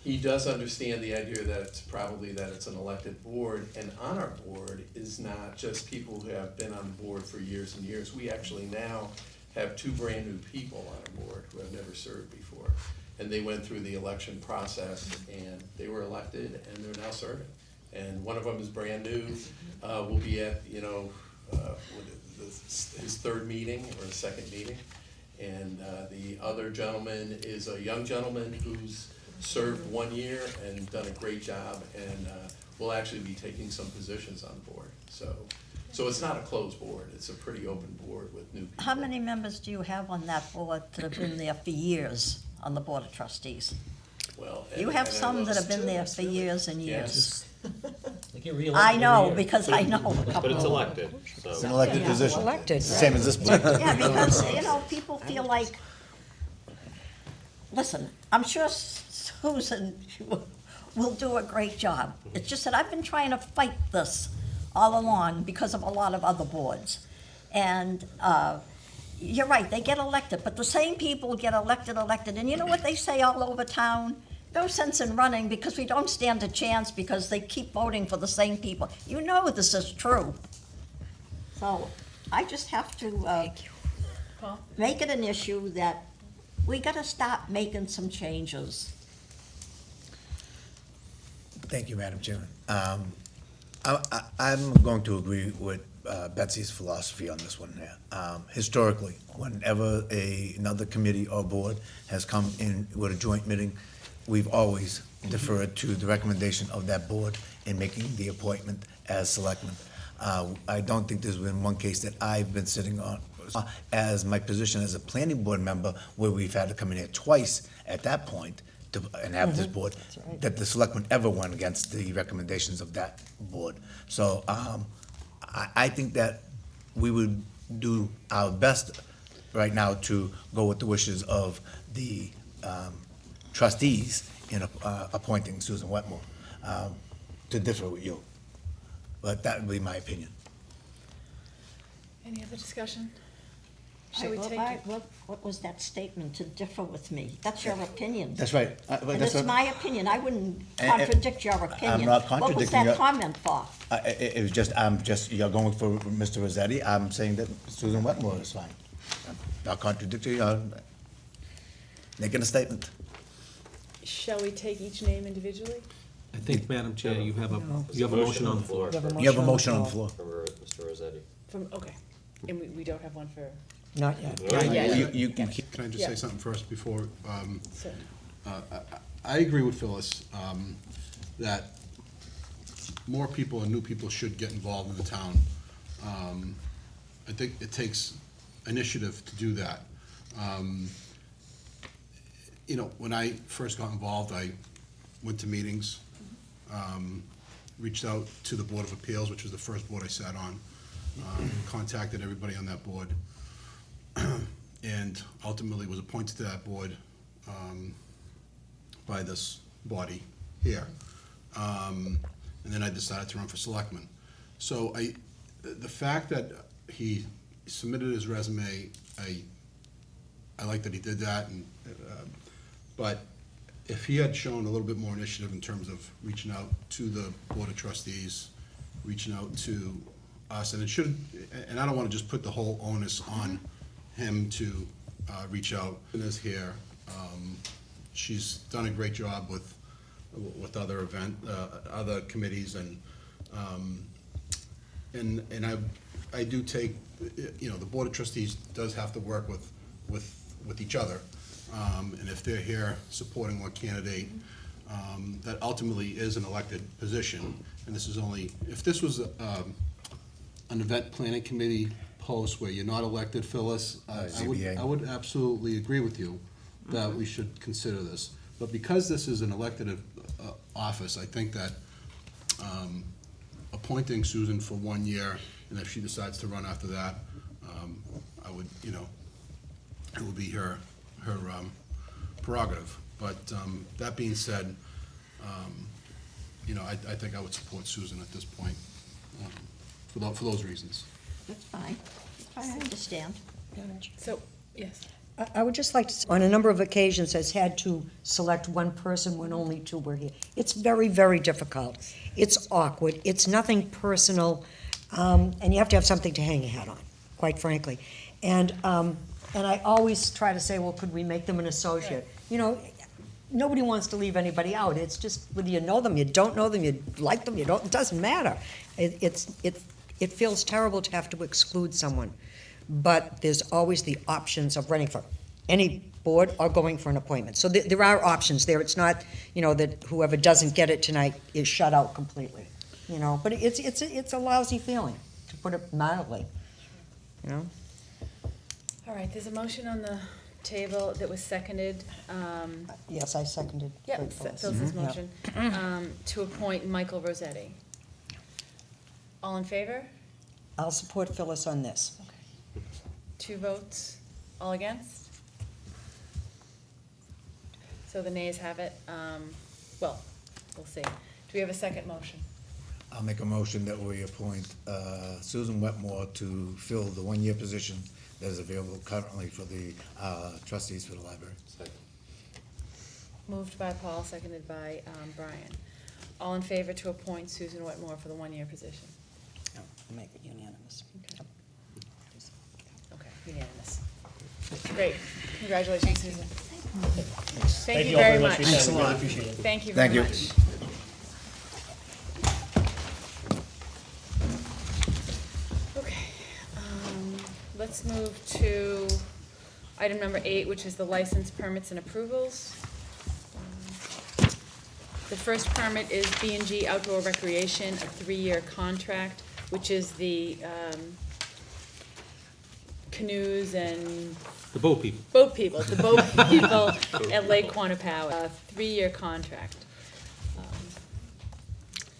he does understand the idea that it's probably that it's an elected board, and on our board is not just people who have been on the board for years and years. We actually now have 2 brand-new people on our board who have never served before. And they went through the election process, and they were elected, and they're now serving. And one of them is brand new, will be at, you know, his 3rd meeting or his 2nd meeting. And the other gentleman is a young gentleman who's served 1 year and done a great job, and will actually be taking some positions on the board. So it's not a closed board, it's a pretty open board with new people. How many members do you have on that board that have been there for years on the Board of Trustees? Well, You and have I some that lost have been there for 2. years and years. They get reelected I know, every year. because I know a couple. But it's elected, It's an so. elected Yeah. position. Elected, It's the same as this board. Yeah, because, you know, people feel like, listen, I'm sure Susan will do a great job. It's just that I've been trying to fight this all along because of a lot of other boards. And you're right, they get elected, but the same people get elected, and you know what they say all over town? No sense in running because we don't stand a chance because they keep voting for the same people. You know this is true. So I just have to Paul? make it an issue that we gotta start making some changes. Thank you, Madam Chairman. I'm going to agree with Betsy's philosophy on this one here. Historically, whenever another committee or board has come in with a joint meeting, we've always deferred to the recommendation of that board in making the appointment as selectman. I don't think there's been one case that I've been sitting on as my position as a planning board member where we've had to come in here twice at that point and have this board, that the selectmen ever went against the recommendations of that board. So I think that we would do our best right now to go with the wishes of the trustees in appointing Susan Wetmore, to differ with you. But that would be my opinion. Any other discussion? Shall we take it? What was that statement, to differ with me? That's your opinion. That's right. And it's my opinion, I wouldn't contradict your opinion. not contradicting What your- was that comment for? It was just, you're going for Mr. Rossetti, I'm saying that Susan Wetmore is fine. not contradictory, making a statement. Shall we take each name individually? I think, Madam Chair, you have a motion on the floor. You have a motion on the floor. From Mr. Rossetti. Okay, and we don't have one for, Not yet. You Can I just Yeah. say something first before? so, I agree with Phyllis that more people and new people should get involved in the town. I think it takes initiative to do that. You know, when I first got involved, I went to meetings, reached out to the Board of Appeals, which was the first board I sat on, contacted everybody on that board, and ultimately was appointed to that board by this body here. And then I decided to run for selectman. So the fact that he submitted his resume, I like that he did that, and but if he had shown a little bit more initiative in terms of reaching out to the Board of Trustees, reaching out to us, and and I don't want to just put the whole onus on him to reach out. And is here, she's done a great job with other other committees, and I do take, you know, the Board of Trustees does have to work with each other. And if they're here supporting one candidate, that ultimately is an elected position, and this is only, if this was an event planning committee post where you're not elected, Phyllis, I would absolutely agree with you that we should consider this. But because this is an elected office, I think that appointing Susan for 1 year, and if she decides to run after that, I would, you know, it would be her prerogative. But that being said, you know, I think I would support Susan at this point for those reasons. That's fine. I understand. so, yes. I would just like to, on a number of occasions, has had to select one person when only two were here. It's very, very difficult. It's awkward. It's nothing personal, and you have to have something to hang your hat on, quite frankly. And I always try to say, well, could we make them an associate? You know, nobody wants to leave anybody out. It's just whether you know them, you don't know them, you like them, you don't. It doesn't matter. It feels terrible to have to exclude someone. But there's always the options of running for any board or going for an appointment. So there are options there. It's not, you know, that whoever doesn't get it tonight is shut out completely, you know. But it's a lousy feeling, to put it mildly, you know. All right, there's a motion on the table that was seconded. Yes, I seconded. Yeah, Phyllis. Phyllis's motion, to appoint Michael Rossetti. All in favor? I'll support Phyllis on this. 2 votes, all against? So the nays have it. Well, we'll see. Do we have a second motion? I'll make a motion that we appoint Susan Wetmore to fill the 1-year position that is available currently for the trustees for the library. Moved by Paul, seconded by Brian. All in favor to appoint Susan Wetmore for the 1-year position? Make it unanimous. Okay, unanimous. Great. Congratulations, Susan. Thank you all very much. for your time. We really appreciate it. Thank you Thank very you. much. Okay, let's move to item number 8, which is the license permits and approvals. The first permit is B&G Outdoor Recreation, a 3-year contract, which is the canoes and The boat people. the boat people at Lake Quannapowa, a 3-year contract.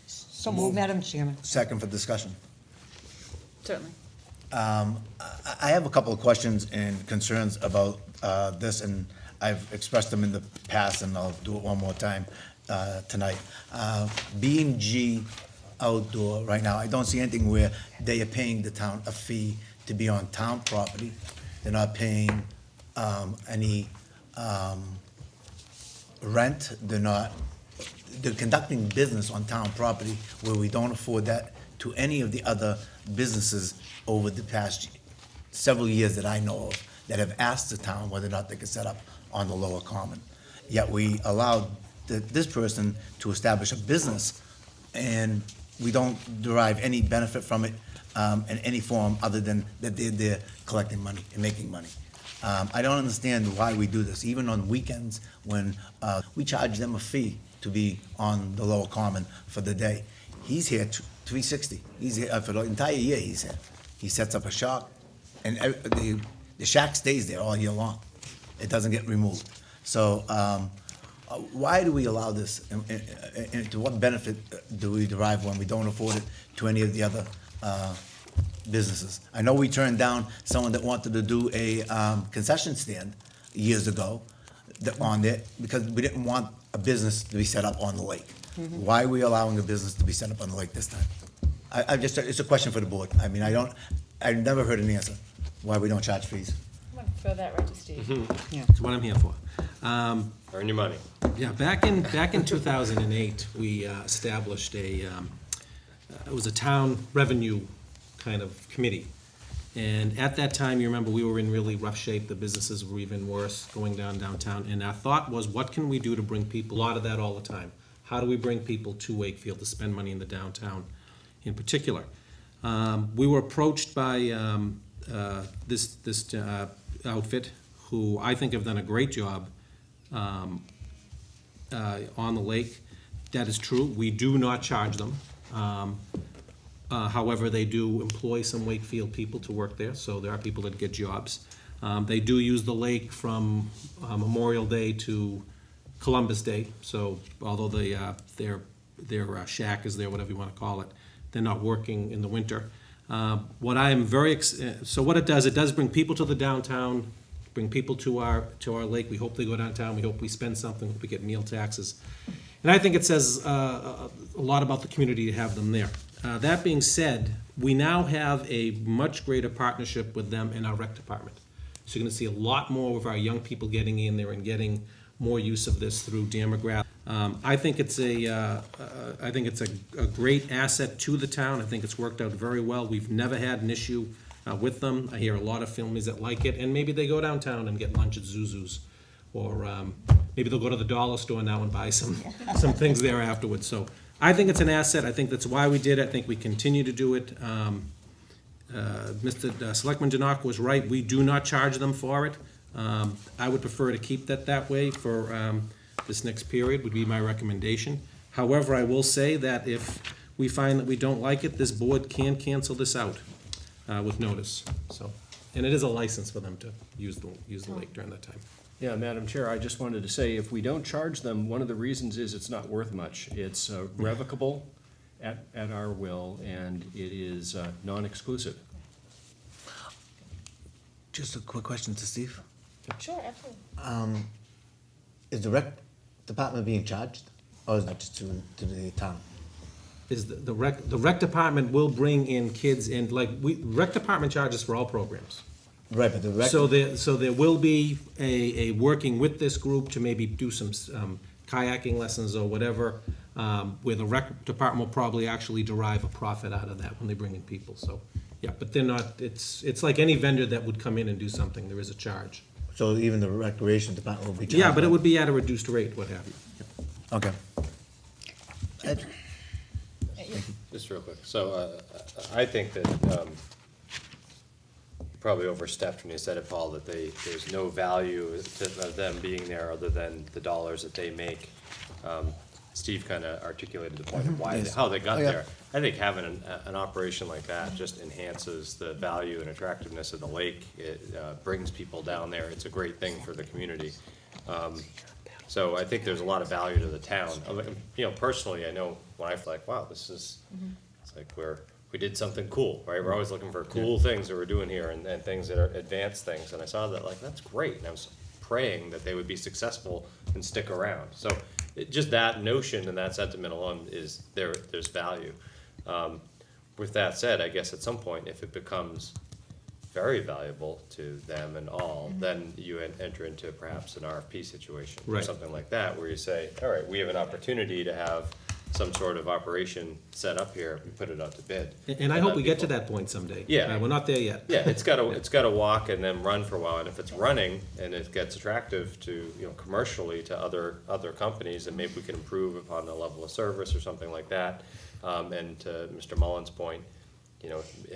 So moved, Madam Chairman. Second for discussion. Certainly. I have a couple of questions and concerns about this, and I've expressed them in the past, and I'll do it one more time tonight. B&G Outdoor, right now, I don't see anything where they are paying the town a fee to be on town property. They're not paying any rent. They're conducting business on town property where we don't afford that to any of the other businesses over the past several years that I know of. that have asked the town whether or not they could set up on the lower common. Yet we allowed this person to establish a business, and we don't derive any benefit from it in any form other than that they're collecting money and making money. I don't understand why we do this, even on weekends when we charge them a fee to be on the lower common for the day. He's here 360. He's here for the entire year. He's here. He sets up a shop, and the shack stays there all year long. It doesn't get removed. So why do we allow this? And to what benefit do we derive when we don't afford it to any of the other businesses? I know we turned down someone that wanted to do a concession stand years ago on there because we didn't want a business to be set up on the lake. Why are we allowing a business to be set up on the lake this time? It's a question for the board. I mean, I've never heard an answer why we don't charge fees. I'm gonna throw that right to Steve. That's what I'm here for. Earn your money. Yeah, back in 2008, we established it was a town revenue kind of committee. And at that time, you remember, we were in really rough shape. The businesses were even worse going downtown. And our thought was, what can we do to bring people, a lot of that all the time. How do we bring people to Wakefield to spend money in the downtown in particular? We were approached by this outfit, who I think have done a great job on the lake. That is true. We do not charge them. However, they do employ some Wakefield people to work there, so there are people that get jobs. They do use the lake from Memorial Day to Columbus Day, so although their shack is there, whatever you want to call it, they're not working in the winter. What I am so what it does bring people to the downtown, bring people to our lake. We hope they go downtown. We hope we spend something. Hope we get meal taxes. And I think it says a lot about the community to have them there. That being said, we now have a much greater partnership with them in our rec department. So you're going to see a lot more of our young people getting in there and getting more use of this through Dan McGrath. I think it's a great asset to the town. I think it's worked out very well. We've never had an issue with them. I hear a lot of families that like it, and maybe they go downtown and get lunch at Zuzu's, or maybe they'll go to the dollar store now and buy some things there afterwards. So I think it's an asset. I think that's why we did it. I think we continue to do it. Mr. Selectman Denock was right. We do not charge them for it. I would prefer to keep that way for this next period, would be my recommendation. However, I will say that if we find that we don't like it, this board can cancel this out with notice. So, and it is a license for them to use the lake during that time. Yeah, Madam Chair, I just wanted to say, if we don't charge them, one of the reasons is it's not worth much. It's revocable at our will, and it is non-exclusive. Just a quick question to Steve. Sure, absolutely. Is the rec department being charged, or is that just to the town? Is the rec department will bring in kids, and rec department charges for all programs. Right, but the rec. So there will be a working with this group to maybe do some kayaking lessons or whatever, where the rec department will probably actually derive a profit out of that when they bring in people. So, yeah, but they're not. It's like any vendor that would come in and do something. There is a charge. So even the recreation department will be charged? Yeah, but it would be at a reduced rate, what have you. Okay. Just real quick. So I think that you probably overstepped when you said it, Paul, that there's no value to them being there other than the dollars that they make. Steve kind of articulated the point of how they got there. I think having an operation like that just enhances the value and attractiveness of the lake. It brings people down there. It's a great thing for the community. So I think there's a lot of value to the town. Personally, I know when I feel like, wow, this is, it's like we did something cool, right? We're always looking for cool things that we're doing here and things that are advanced things. And I saw that, that's great. And I was praying that they would be successful and stick around. So just that notion and that sentiment alone is there's value. With that said, I guess at some point, if it becomes very valuable to them and all, then you enter into perhaps an RFP situation or Right. something like that, where you say, all right, we have an opportunity to have some sort of operation set up here, we put it out to bid. And I hope we get to people- that point someday. Yeah. We're not there yet. Yeah, it's gotta walk and then run for a while, and if it's running and it gets attractive to, commercially to other companies, then maybe we can improve upon the level of service or something like that. And to Mr. Mullins' point,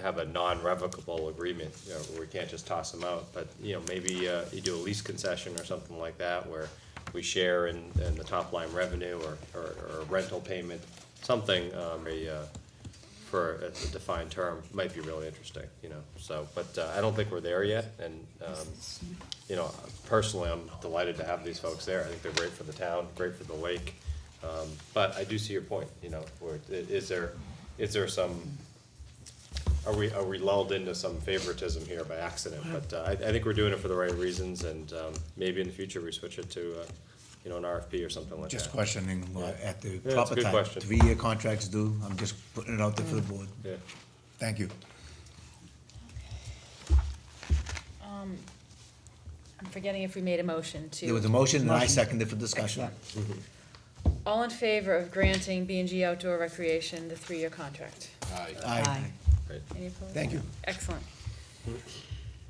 have a non-revocable agreement, where we can't just toss them out, but, maybe, you do a lease concession or something like that, where we share in the top line revenue or a rental payment, something, for a defined term, might be really interesting, so, but, I don't think we're there yet, and, personally, I'm delighted to have these folks there, I think they're great for the town, great for the lake, but I do see your point, where, is there some, are we lulled into some favoritism here by accident? But I think we're doing it for the right reasons, and maybe in the future we switch it to, an RFP or something like that. Just questioning at the it's a proper good time. question. 3-year contracts due, I'm just putting it out there for the board. Yeah. Thank you. I'm forgetting if we made a motion to. There was a motion, and I seconded for discussion. All in favor of granting B&G Outdoor Recreation the 3-year contract? Aye. Right. Any opposed? Thank you. Excellent.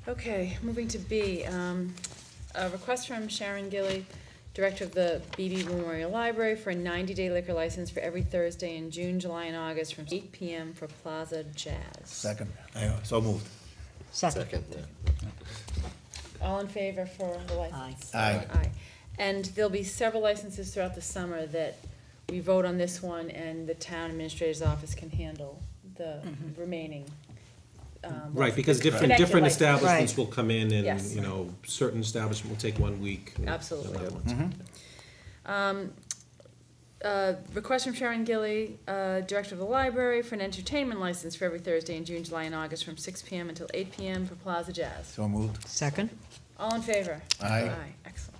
Okay, moving to B, a request from Sharon Gilly, Director of the BB Memorial Library, for a 90-day liquor license for every Thursday in June, July, and August from 8 p.m. for Plaza Jazz. Second. So moved. Second. All in favor for the license? Aye. Aye. And there'll be several licenses throughout the summer that we vote on this one, and the town administrator's office can handle the remaining. Right, because connected different licenses. establishments Right. will come in Yes. and, certain establishment will take 1 week. and Absolutely. other ones. Request from Sharon Gilly, Director of the Library, for an entertainment license for every Thursday in June, July, and August from 6 p.m. until 8 p.m. for Plaza Jazz. So moved. Second? All in favor? Aye. Excellent.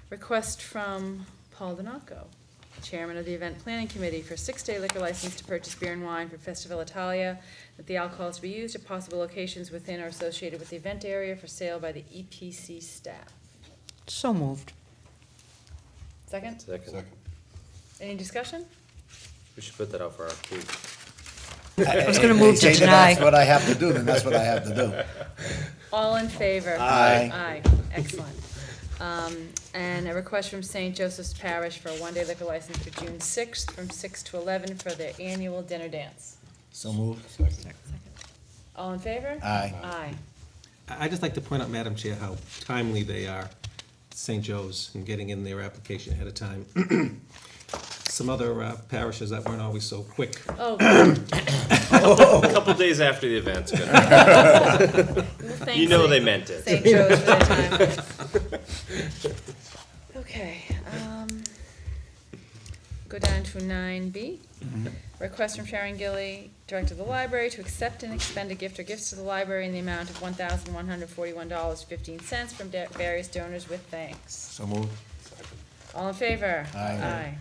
Request from Paul Donaco, Chairman of the Event Planning Committee, for a 6-day liquor license to purchase beer and wine for Festival Italia, that the alcohol is to be used at possible locations within or associated with the event area for sale by the EPC staff. So moved. Second? Second. Any discussion? We should put that out for RFP. I was gonna move to That's deny. what I have to do, then that's what I have to do. All in favor? Aye. Aye, excellent. And a request from St. Joseph's Parish for a 1-day liquor license for June 6th from 6 to 11 for their annual dinner dance. So moved. All in favor? Aye. Aye. I'd just like to point out, Madam Chair, how timely they are, St. Joe's, in getting in their application ahead of time. Some other parishes that weren't always so quick. Oh, A couple days after the event's good. thanks, You know they meant it. St. Joe's for their time. Okay, go down to 9B. Request from Sharon Gilly, Director of the Library, to accept and expend a gift or gifts to the library in the amount of $1,141.15 from various donors with thanks. So moved. All in favor? Aye.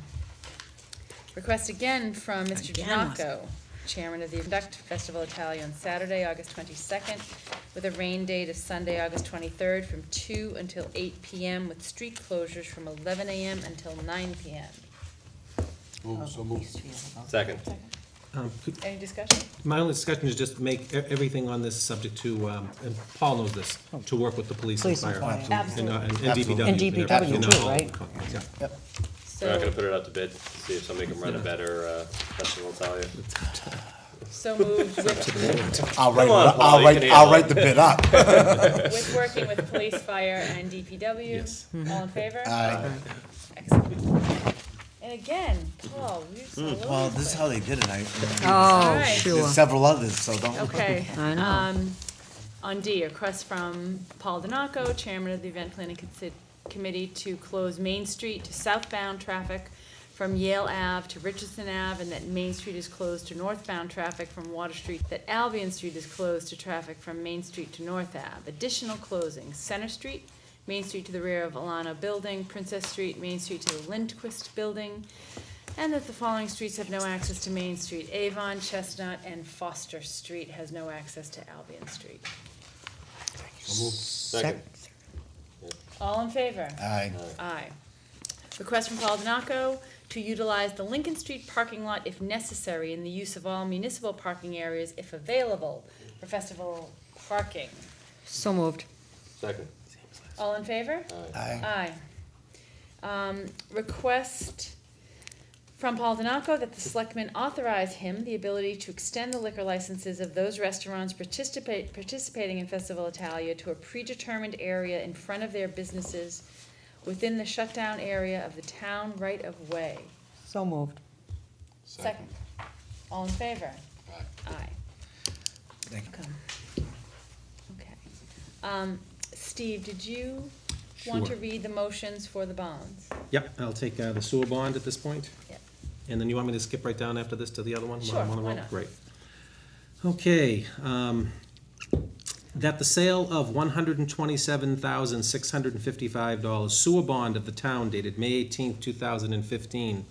Request again from Mr. Again. Giannaco, Chairman of the Conduct Festival Italia, on Saturday, August 22nd, with a rain date of Sunday, August 23rd, from 2 until 8 p.m., with street closures from 11 a.m. until 9 p.m. So moved. Second. Any discussion? My only discussion is just make everything on this subject to, and Paul knows this, to work with the police and Police and fire. fire. Absolutely. And Absolutely. DPW. And DPW and too, all right? companies, yeah. Yep. We're not gonna So, put it out to bid, see if somebody can run a better, Festival Italia. so moved with, I'll write, Come on, Paul, you can handle I'll it. write the bid up. with working with police, fire, and DPW. Yes. All in favor? Aye. Excellent. And again, Paul, you're so Well, this is how they did it. Oh, right. sure. There's several others, so don't. Okay. I know. On D, a request from Paul Donaco, Chairman of the Event Planning Committee, to close Main Street to southbound traffic from Yale Ave to Richardson Ave, and that Main Street is closed to northbound traffic from Water Street, that Albion Street is closed to traffic from Main Street to North Ave. Additional closings: Center Street, Main Street to the rear of Alana Building, Princess Street, Main Street to the Lindquist Building, and that the following streets have no access to Main Street: Avon, Chestnut, and Foster Street has no access to Albion Street. Second. All in favor? Aye. Aye. Request from Paul Donaco, to utilize the Lincoln Street parking lot if necessary and the use of all municipal parking areas if available for festival parking. So moved. Second. All in favor? Aye. Request from Paul Donaco that the selectmen authorize him the ability to extend the liquor licenses of those restaurants participating in Festival Italia to a predetermined area in front of their businesses within the shutdown area of the town right-of-way. So moved. Second. All in favor? Aye. Thank you. Okay. Steve, did you want to Sure. read the motions for the bonds? Yep, I'll take the sewer bond at this point. Yep. And then you want me to skip right down after this to the other one? Sure, On the why roll? not? Great. Okay, that the sale of $127,655 sewer bond of the town dated May 18th, 2015,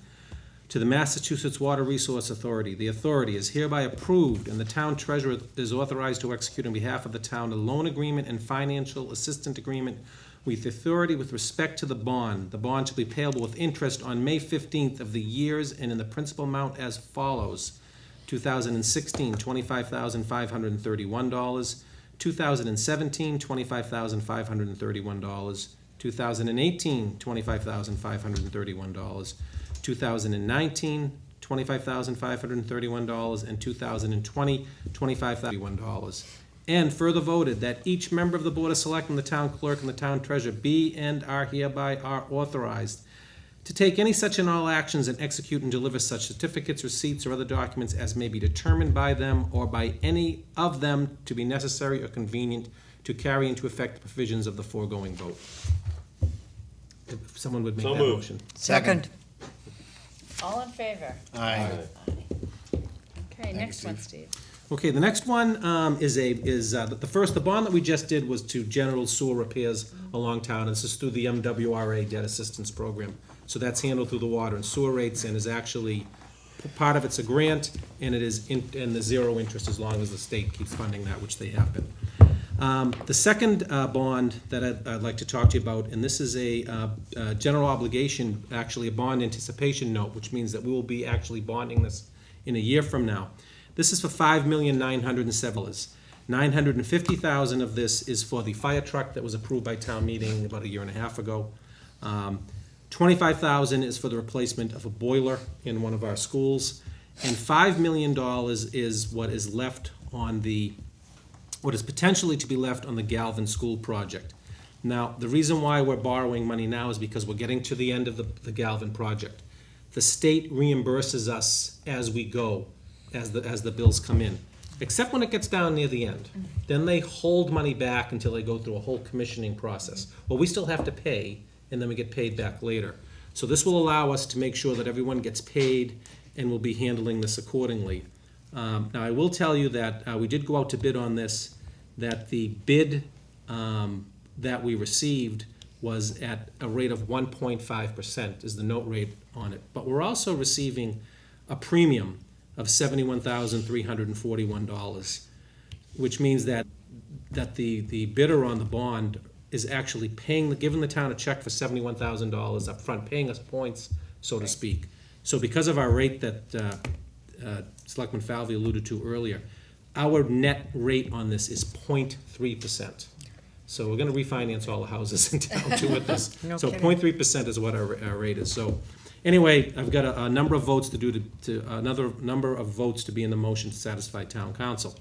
to the Massachusetts Water Resource Authority. The authority is hereby approved, and the town treasurer is authorized to execute on behalf of the town a loan agreement and financial assistance agreement with the authority with respect to the bond. The bond shall be payable with interest on May 15th of the years and in the principal amount as follows. 2016, $25,531. 2017, $25,531. 2018, $25,531. 2019, $25,531, and 2020, $25,531. And further voted that each member of the Board of Selectmen, the town clerk, and the town treasurer be and are hereby authorized to take any such and all actions and execute and deliver such certificates, receipts, or other documents as may be determined by them or by any of them to be necessary or convenient to carry into effect the provisions of the foregoing vote. If someone would make So that moved. motion. Second. All in favor? Aye. Okay, next one, Steve. Okay, the next one the bond that we just did was to general sewer repairs along town. This is through the MWRA Debt Assistance Program. So that's handled through the water and sewer rates and is actually, part of it's a grant and it is and the zero interest as long as the state keeps funding that, which they have been. The second bond that I'd like to talk to you about, and this is a general obligation, actually a bond anticipation note, which means that we will be actually bonding this in a year from now. This is for $5,907,000. $950,000 of this is for the fire truck that was approved by town meeting about a year and a half ago. $25,000 is for the replacement of a boiler in one of our schools, and $5 million is what is left on what is potentially to be left on the Galvin School project. Now, the reason why we're borrowing money now is because we're getting to the end of the Galvin project. The state reimburses us as we go, as the bills come in, except when it gets down near the end. Then they hold money back until they go through a whole commissioning process. Well, we still have to pay, and then we get paid back later. So this will allow us to make sure that everyone gets paid, and we'll be handling this accordingly. Now, I will tell you that we did go out to bid on this, that the bid that we received was at a rate of 1.5% is the note rate on it. But we're also receiving a premium of $71,341, which means that the bidder on the bond is actually giving the town a check for $71,000 up front, paying us points, so to speak. So because of our rate that Selectman Falvey alluded to earlier, our net rate on this is 0.3%. So we're gonna refinance all the houses in town too with this. No So kidding. 0.3% is what our rate is. So anyway, I've got a number of votes to do another number of votes to be in the motion to satisfy town council.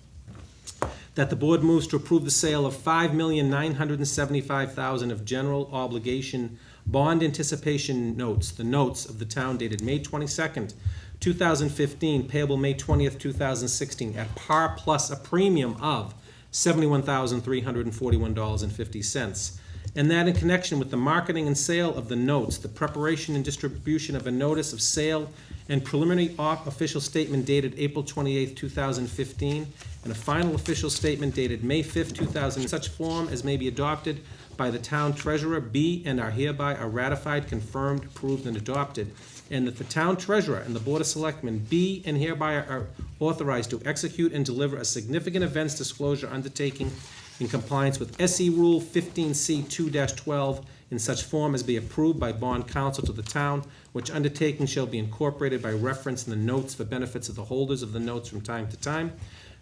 That the board moves to approve the sale of $5,975,000 of general obligation bond anticipation notes, the notes of the town dated May 22nd, 2015, payable May 20th, 2016, at par plus a premium of $71,341.50. And that in connection with the marketing and sale of the notes, the preparation and distribution of a notice of sale and preliminary official statement dated April 28th, 2015, and a final official statement dated May 5th, 2000, in such form as may be adopted by the town treasurer, be and are hereby ratified, confirmed, approved, and adopted, and that the town treasurer and the Board of Selectmen be and hereby are authorized to execute and deliver a significant events disclosure undertaking in compliance with SE Rule 15C 2-12 in such form as be approved by bond counsel to the town, which undertaking shall be incorporated by reference in the notes for benefits of the holders of the notes from time to time.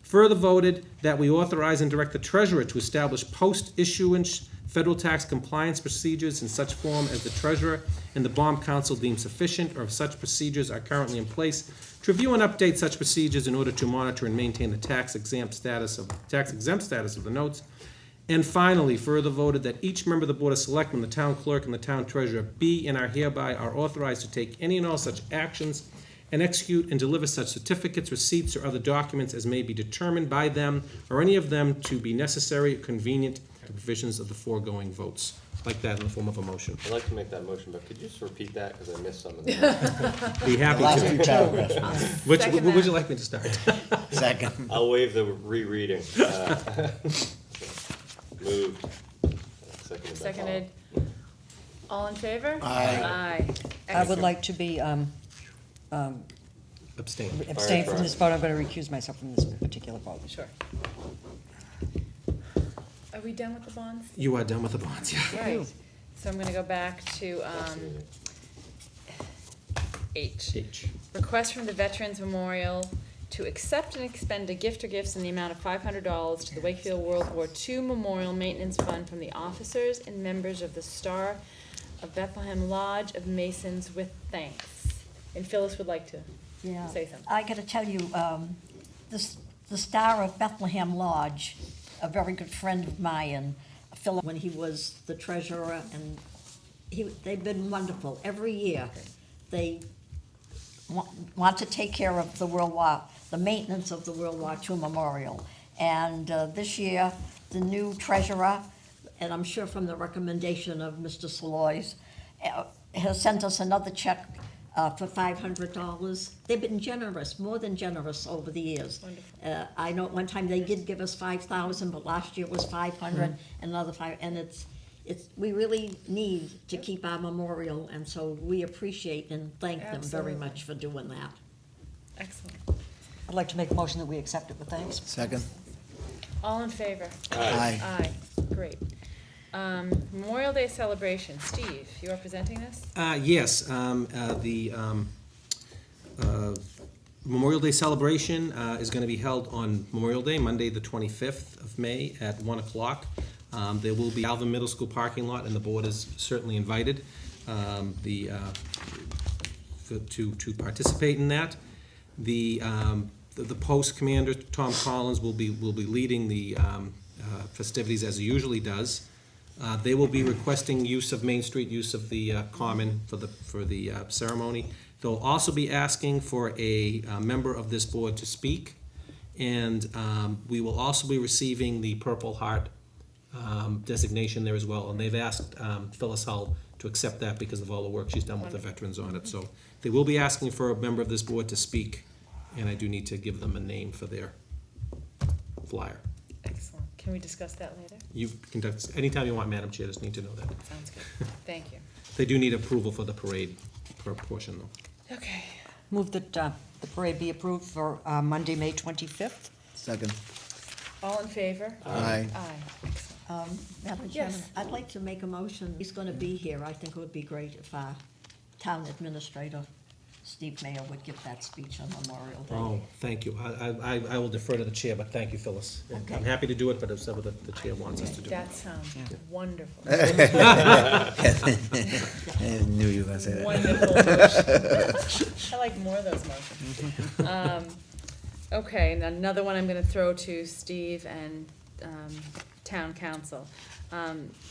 Further voted that we authorize and direct the treasurer to establish post-issuance federal tax compliance procedures in such form as the treasurer and the bond counsel deem sufficient, or if such procedures are currently in place, to review and update such procedures in order to monitor and maintain the tax exempt status of the notes. And finally, further voted that each member of the Board of Selectmen, the town clerk, and the town treasurer be and are hereby are authorized to take any and all such actions and execute and deliver such certificates, receipts, or other documents as may be determined by them or any of them to be necessary or convenient to the provisions of the foregoing votes. Like that in the form of a motion. I'd like to make that motion, but could you just repeat that, because I missed some of that? Be happy The last two to. paragraphs. Which, Second would that. you like me to start? Second. I'll waive the rereading. Moved. Seconded by Paul. Seconded. All in favor? Aye. Aye. I would Excellent. like to be, Abstain. abstain from this vote. I'm going to recuse myself from this particular vote. Sure. Are we done with the bonds? You are done with the bonds, yeah. Right. So I'm gonna go back to, H. H. Request from the Veterans Memorial to accept and expend a gift or gifts in the amount of $500 to the Wakefield World War II Memorial Maintenance Fund from the officers and members of the Star of Bethlehem Lodge of Masons with thanks. And Phyllis would like to Yeah. say something. I gotta tell you, the Star of Bethlehem Lodge, a very good friend of mine, Philip, when he was the treasurer, and they've been wonderful. Every year, they want to take care of the maintenance of the World War II Memorial. And this year, the new treasurer, and I'm sure from the recommendation of Mr. Salois, has sent us another check for $500. They've been generous, more than generous over the years. Wonderful. I know at one time they did give us 5,000, but last year was 500, another 5, and we really need to keep our memorial, and so we appreciate and thank them very Absolutely. much for doing that. Excellent. I'd like to make a motion that we accept it with thanks. Second. All in favor? Aye. Aye, great. Memorial Day celebration. Steve, you are presenting this? Yes, the Memorial Day celebration is going to be held on Memorial Day, Monday, the 25th of May at 1 o'clock. There will be Alvin Middle School parking lot, and the board is certainly invited to participate in that. The post commander, Tom Collins, will be leading the festivities as he usually does. They will be requesting use of Main Street, use of the common for the ceremony. They'll also be asking for a member of this board to speak, and we will also be receiving the Purple Heart designation there as well. And they've asked Phyllis Hull to accept that because of all the work she's done with the veterans on it. So they will be asking for a member of this board to speak, and I do need to give them a name for their flyer. Excellent. Can we discuss that later? You can, anytime you want, Madam Chair, just need to know that. Sounds good. Thank you. They do need approval for the parade portion, though. Okay. Move that the parade be approved for Monday, May 25th. Second. All in favor? Aye. Aye. Madam Chairman, Yes. I'd like to make a motion. He's going to be here. I think it would be great if our town administrator, Steve Mayer, would give that speech on Memorial Day. Oh, thank you. I will defer to the chair, but thank you, Phyllis. Okay. I'm happy to do it, but it's whatever the chair wants us to do. That sounds wonderful. I knew you were gonna say that. Wonderful motion. I like more of those motions. Okay, and another one I'm gonna throw to Steve and Town Council.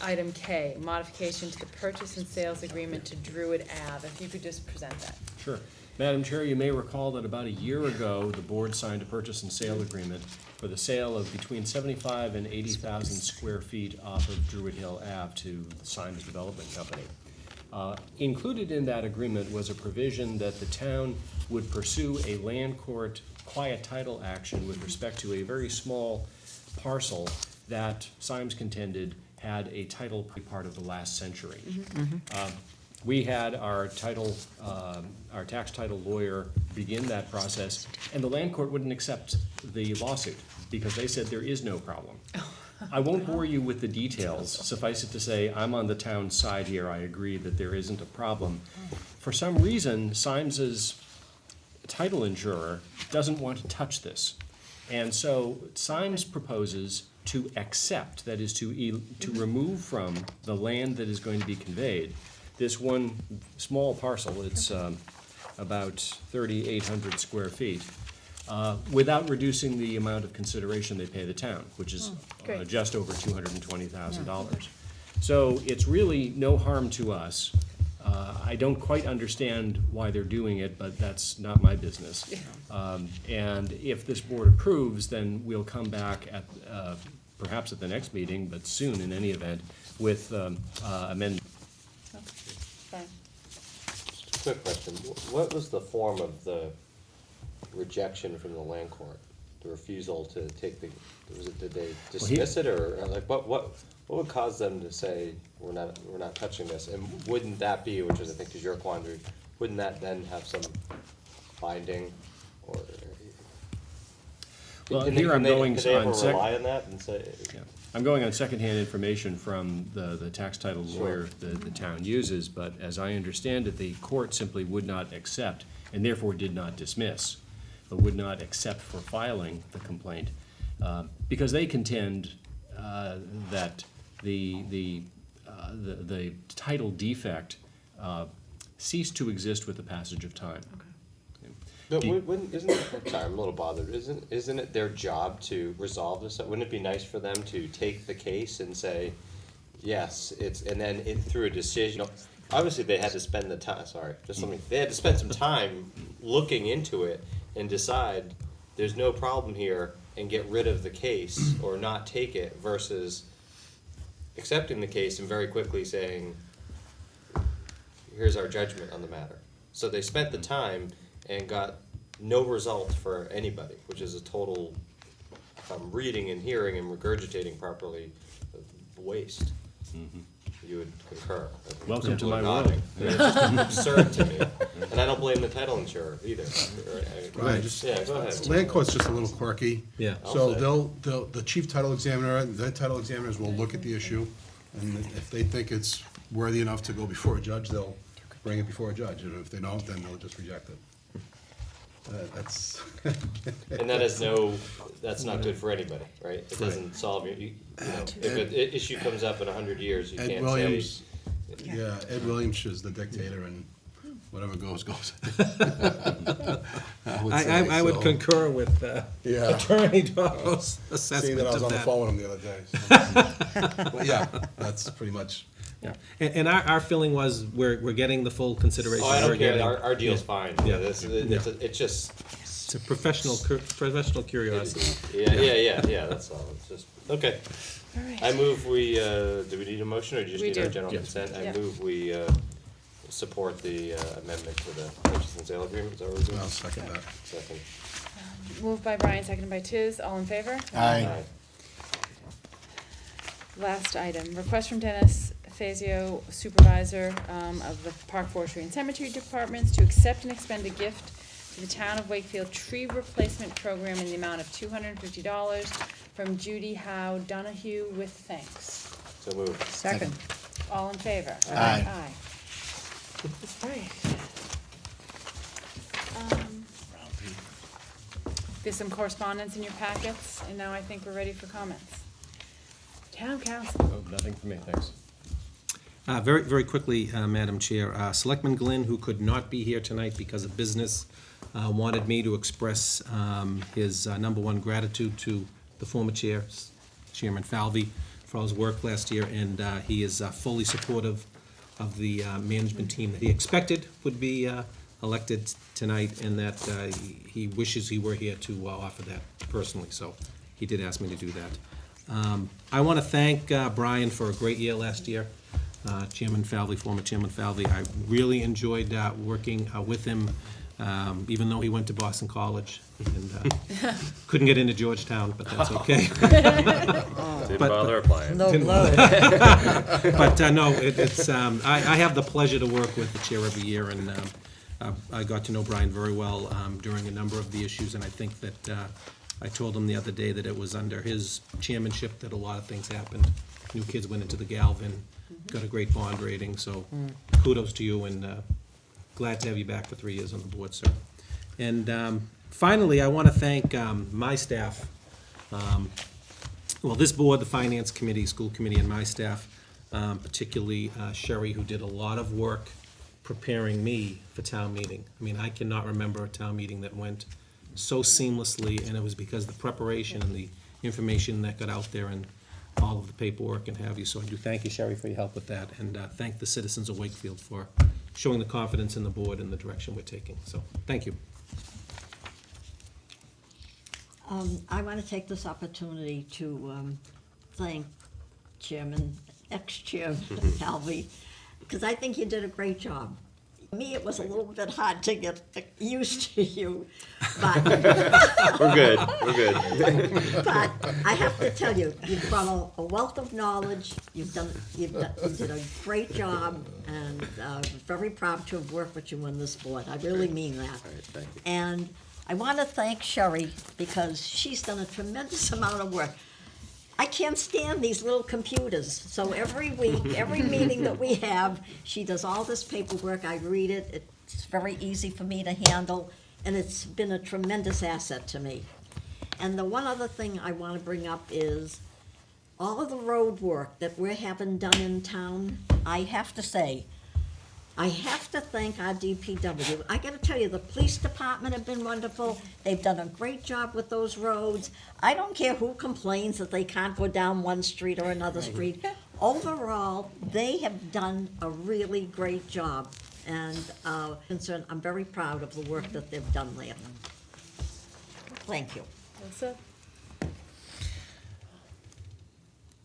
Item K, modification to the purchase and sales agreement to Druid Ave. If you could just present that. Sure. Madam Chair, you may recall that about a year ago, the board signed a purchase and sale agreement for the sale of between 75 and 80,000 square feet off of Druid Hill Ave to the Symes Development Company. Included in that agreement was a provision that the town would pursue a land court quiet title action with respect to a very small parcel that Symes contended had a title part of the last century. We had our tax title lawyer begin that process, and the land court wouldn't accept the lawsuit because they said there is no problem. I won't bore you with the details. Suffice it to say, I'm on the town's side here. I agree that there isn't a problem. For some reason, Symes's title insurer doesn't want to touch this. And so Symes proposes to accept, that is to remove from the land that is going to be conveyed, this one small parcel. It's about 3,800 square feet, without reducing the amount of consideration they pay the town, which is great. just over $220,000. So it's really no harm to us. I don't quite understand why they're doing it, but that's not my business. And if this board approves, then we'll come back at, perhaps at the next meeting, but soon in any event, with amendment. Fine. Just a quick question. What was the form of the rejection from the land court? The refusal to take the, did they dismiss it, or like what would cause them to say, we're not touching this? And wouldn't that be, which is I think is your quandary, wouldn't that then have some binding or? Well, here I'm going Could they ever on rely on that and say? Yeah. I'm going on secondhand information from the tax title lawyer the town uses, but as I understand it, the court simply would not accept, and therefore did not dismiss, but would not accept for filing the complaint, because they contend that the title defect ceased to exist with the passage of time. But isn't it, sorry, I'm a little bothered. Isn't it their job to resolve this? Wouldn't it be nice for them to take the case and say, yes, and then through a decision, obviously they had to spend the time, they had to spend some time looking into it and decide there's no problem here and get rid of the case or not take it versus accepting the case and very quickly saying, here's our judgment on the matter. So they spent the time and got no result for anybody, which is a total, if I'm reading and hearing and regurgitating properly, waste. You would concur. Welcome to my Nodding. world. It's just absurd to me, and I don't blame the title insurer either. Right, just, Yeah, go ahead. land court's just a little quirky. Yeah. So the chief title examiner and the title examiners will look at the issue, and if they think it's worthy enough to go before a judge, they'll bring it before a judge, and if they don't, then they'll just reject it. That's. And that's not good for anybody, right? It doesn't solve you know, if an issue comes up in 100 years, you Ed can't Williams, say. yeah, Ed Williams is the dictator, and whatever goes, goes. I would concur with Attorney Darrow's assessment Seeing that I was of on the that. phone with him the other day. So. But yeah, that's pretty much. Yeah. And our feeling was, we're getting the full consideration. Oh, I we're don't care, getting. our deal's fine. Yeah. It's just. It's a professional curiosity. Yeah, that's all. It's just, okay. All right. I move do we need a motion, or do you just We need our do. general Yes. consent? I Yeah. move we support the amendment to the purchase and sale agreement. Is that what we're doing? I'll second that. Second. Moved by Brian, seconded by Tiz, all in favor? Aye. Last item, request from Dennis Fazio, supervisor of the Park Forestry and Cemetery Departments, to accept and expend a gift to the Town of Wakefield Tree Replacement Program in the amount of $250 from Judy Howe Donahue with thanks. So moved. Second. All in favor? Aye. Aye. All right. There's some correspondence in your packets, and now I think we're ready for comments. Town council. Oh, nothing for me, thanks. Very, very quickly, Madam Chair, Selectman Glenn, who could not be here tonight because of business, wanted me to express his number one gratitude to the former chair, Chairman Falvey, for his work last year, and he is fully supportive of the management team that he expected would be elected tonight, and that he wishes he were here to offer that personally, so he did ask me to do that. I want to thank Brian for a great year last year. Chairman Falvey, former Chairman Falvey, I really enjoyed working with him, even though he went to Boston College and couldn't get into Georgetown, but that's okay. Didn't bother applying. No blow. But no, I have the pleasure to work with the chair every year, and I got to know Brian very well during a number of the issues, and I think that I told him the other day that it was under his chairmanship that a lot of things happened. New kids went into the Galvin, got a great bond rating, so kudos to you, and glad to have you back for 3 years on the board, sir. And finally, I want to thank my staff. Well, this board, the Finance Committee, School Committee, and my staff, particularly Sherry, who did a lot of work preparing me for town meeting. I mean, I cannot remember a town meeting that went so seamlessly, and it was because of the preparation and the information that got out there and all of the paperwork and have you. So I do thank you, Sherry, for your help with that, and thank the citizens of Wakefield for showing the confidence in the board and the direction we're taking. So, thank you. I want to take this opportunity to thank Chairman, ex-Chairman Halvey, because I think you did a great job. Me, it was a little bit hard to get used to you, but We're good, we're good. but I have to tell you, you've brought a wealth of knowledge. You did a great job, and very proud to have worked with you on this board. I really mean that. Thank you. And I want to thank Sherry because she's done a tremendous amount of work. I can't stand these little computers, so every week, every meeting that we have, she does all this paperwork, I read it, it's very easy for me to handle, and it's been a tremendous asset to me. And the one other thing I want to bring up is all of the road work that we're having done in town. I have to say, I have to thank our DPW. I gotta tell you, the police department have been wonderful. They've done a great job with those roads. I don't care who complains that they can't go down one street or another street. Overall, they have done a really great job. And I'm very proud of the work that they've done there. Thank you. Elsa?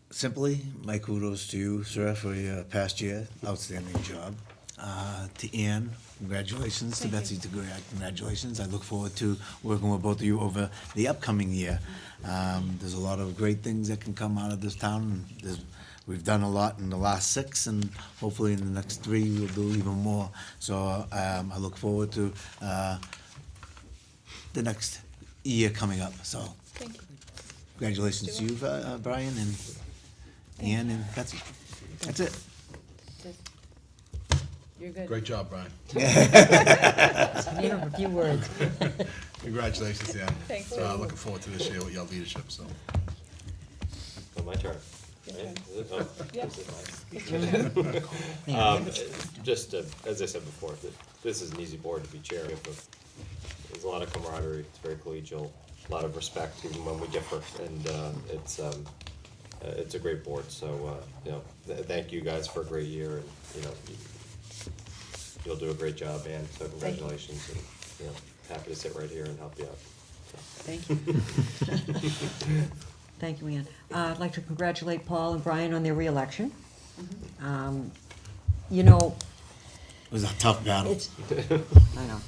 Simply, my kudos to you, sir, for your past year. Outstanding job. To Ann, congratulations. To Betsy, congratulations. I look forward to working with both of you over the upcoming year. There's a lot of great things that can come out of this town. We've done a lot in the last 6, and hopefully in the next 3 we'll do even more. So I look forward to the next year coming up. So Thank you. congratulations to you, Brian, and Ann, and Betsy. That's it. You're good. Great job, Brian. A few words. Congratulations, Dan. Thanks. Looking forward to this year with your leadership, so. Oh, my turn. Right? Is it? Oh, Yeah. this is mine. Just, as I said before, this is an easy board to be chair of. There's a lot of camaraderie, it's very collegial, a lot of respect even when we differ, and it's a great board, so, thank you guys for a great year, and, you'll do a great job, Ann, so congratulations, and, happy to sit right here and help you out. Thank you. Thank you, Ann. I'd like to congratulate Paul and Brian on their reelection. You know, It was a tough battle. I know.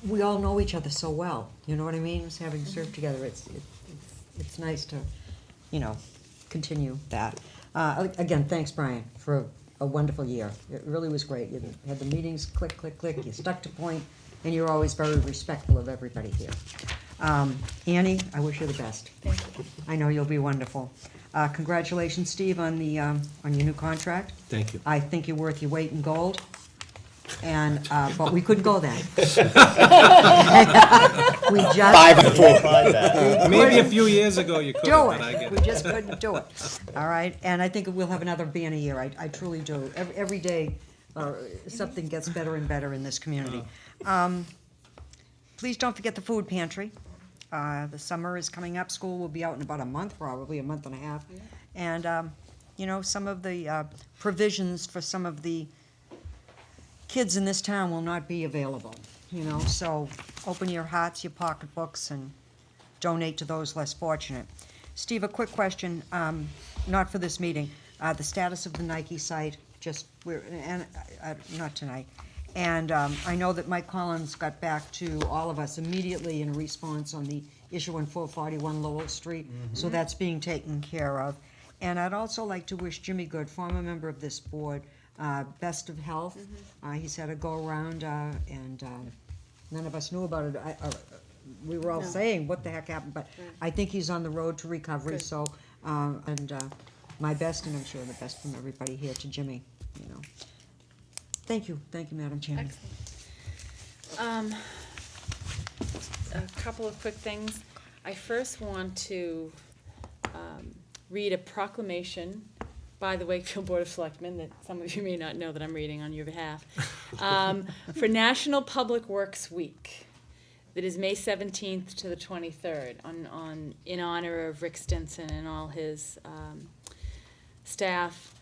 We all know each other so well, you know what I mean? Just having served together, it's nice to, continue that. Again, thanks, Brian, for a wonderful year. It really was great. You had the meetings, click, click, click, you stuck to point, and you're always very respectful of everybody here. Annie, I wish you the best. Thank you. I know you'll be wonderful. Congratulations, Steve, on your new contract. Thank you. I think you're worth your weight in gold. And, but we couldn't go then. We just. 5 and 4. Maybe a few years ago you could have, Do but I it. get We it. just couldn't do it. All right, and I think we'll have another banner year. I truly do. Every day, something gets better and better in this community. Please don't forget the food pantry. The summer is coming up. School will be out in about a month, probably a month and a half. And, some of the provisions for some of the kids in this town will not be available, so open your hearts, your pocketbooks, and donate to those less fortunate. Steve, a quick question, not for this meeting, the status of the Nike site, not tonight. And I know that Mike Collins got back to all of us immediately in response on the issue on 441 Lowell Street, so that's being taken care of. And I'd also like to wish Jimmy Good, former member of this board, best of health. He's had a go-around, and none of us knew about it we were all No. saying, what the heck happened? But I think he's on the road to recovery, Good. so, my best, and I'm sure the best from everybody here to Jimmy, you know. Thank you, Madam Chairman. Excellent. A couple of quick things. I first want to read a proclamation by the Wakefield Board of Selectmen that some of you may not know that I'm reading on your behalf, for National Public Works Week. That is May 17th to the 23rd, in honor of Rick Stinson and all his staff.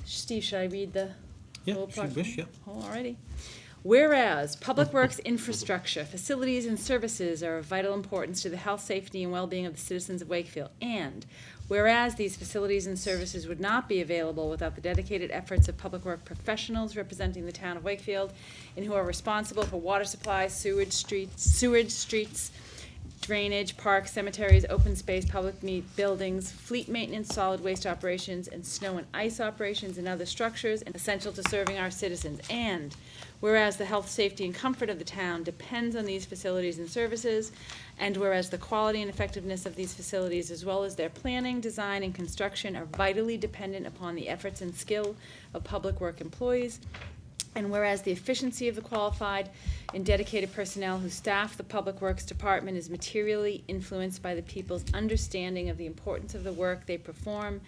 Steve, should I read the Yeah, whole if you wish, proclamation? yeah. Oh, alrighty. Whereas public works infrastructure, facilities, and services are of vital importance to the health, safety, and well-being of the citizens of Wakefield, and whereas these facilities and services would not be available without the dedicated efforts of public work professionals representing the town of Wakefield, and who are responsible for water supply, sewage, streets, drainage, parks, cemeteries, open space, public buildings, fleet maintenance, solid waste operations, and snow and ice operations and other structures essential to serving our citizens. And whereas the health, safety, and comfort of the town depends on these facilities and services, and whereas the quality and effectiveness of these facilities, as well as their planning, design, and construction, are vitally dependent upon the efforts and skill of public work employees, and whereas the efficiency of the qualified and dedicated personnel who staff the Public Works Department is materially influenced by the people's understanding of the importance of the work they perform,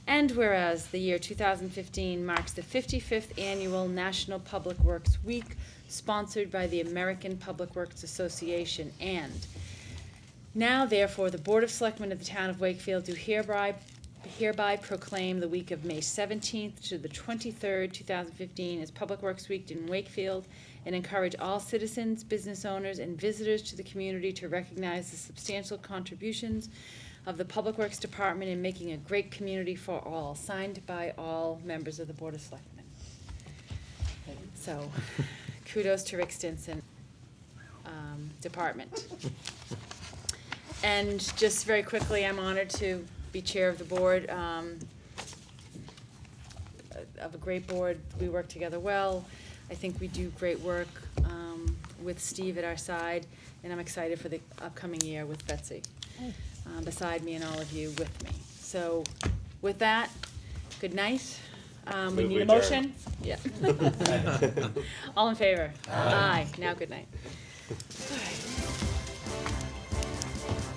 and whereas the year 2015 marks the 55th Annual National Public Works Week, sponsored by the American Public Works Association, and now therefore the Board of Selectmen of the Town of Wakefield do hereby proclaim the week of May 17th to the 23rd, 2015 as Public Works Week in Wakefield, and encourage all citizens, business owners, and visitors to the community to recognize the substantial contributions of the Public Works Department in making a great community for all, signed by all members of the Board of Selectmen. So, kudos to Rick Stinson, Department. And just very quickly, I'm honored to be chair of the board, of a great board. We work together well. I think we do great work with Steve at our side, and I'm excited for the upcoming year with Betsy beside me and all of you with me. So with that, good night. We Move need a adjourn. motion? Yeah. All in favor? Aye. Now, good night.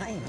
I am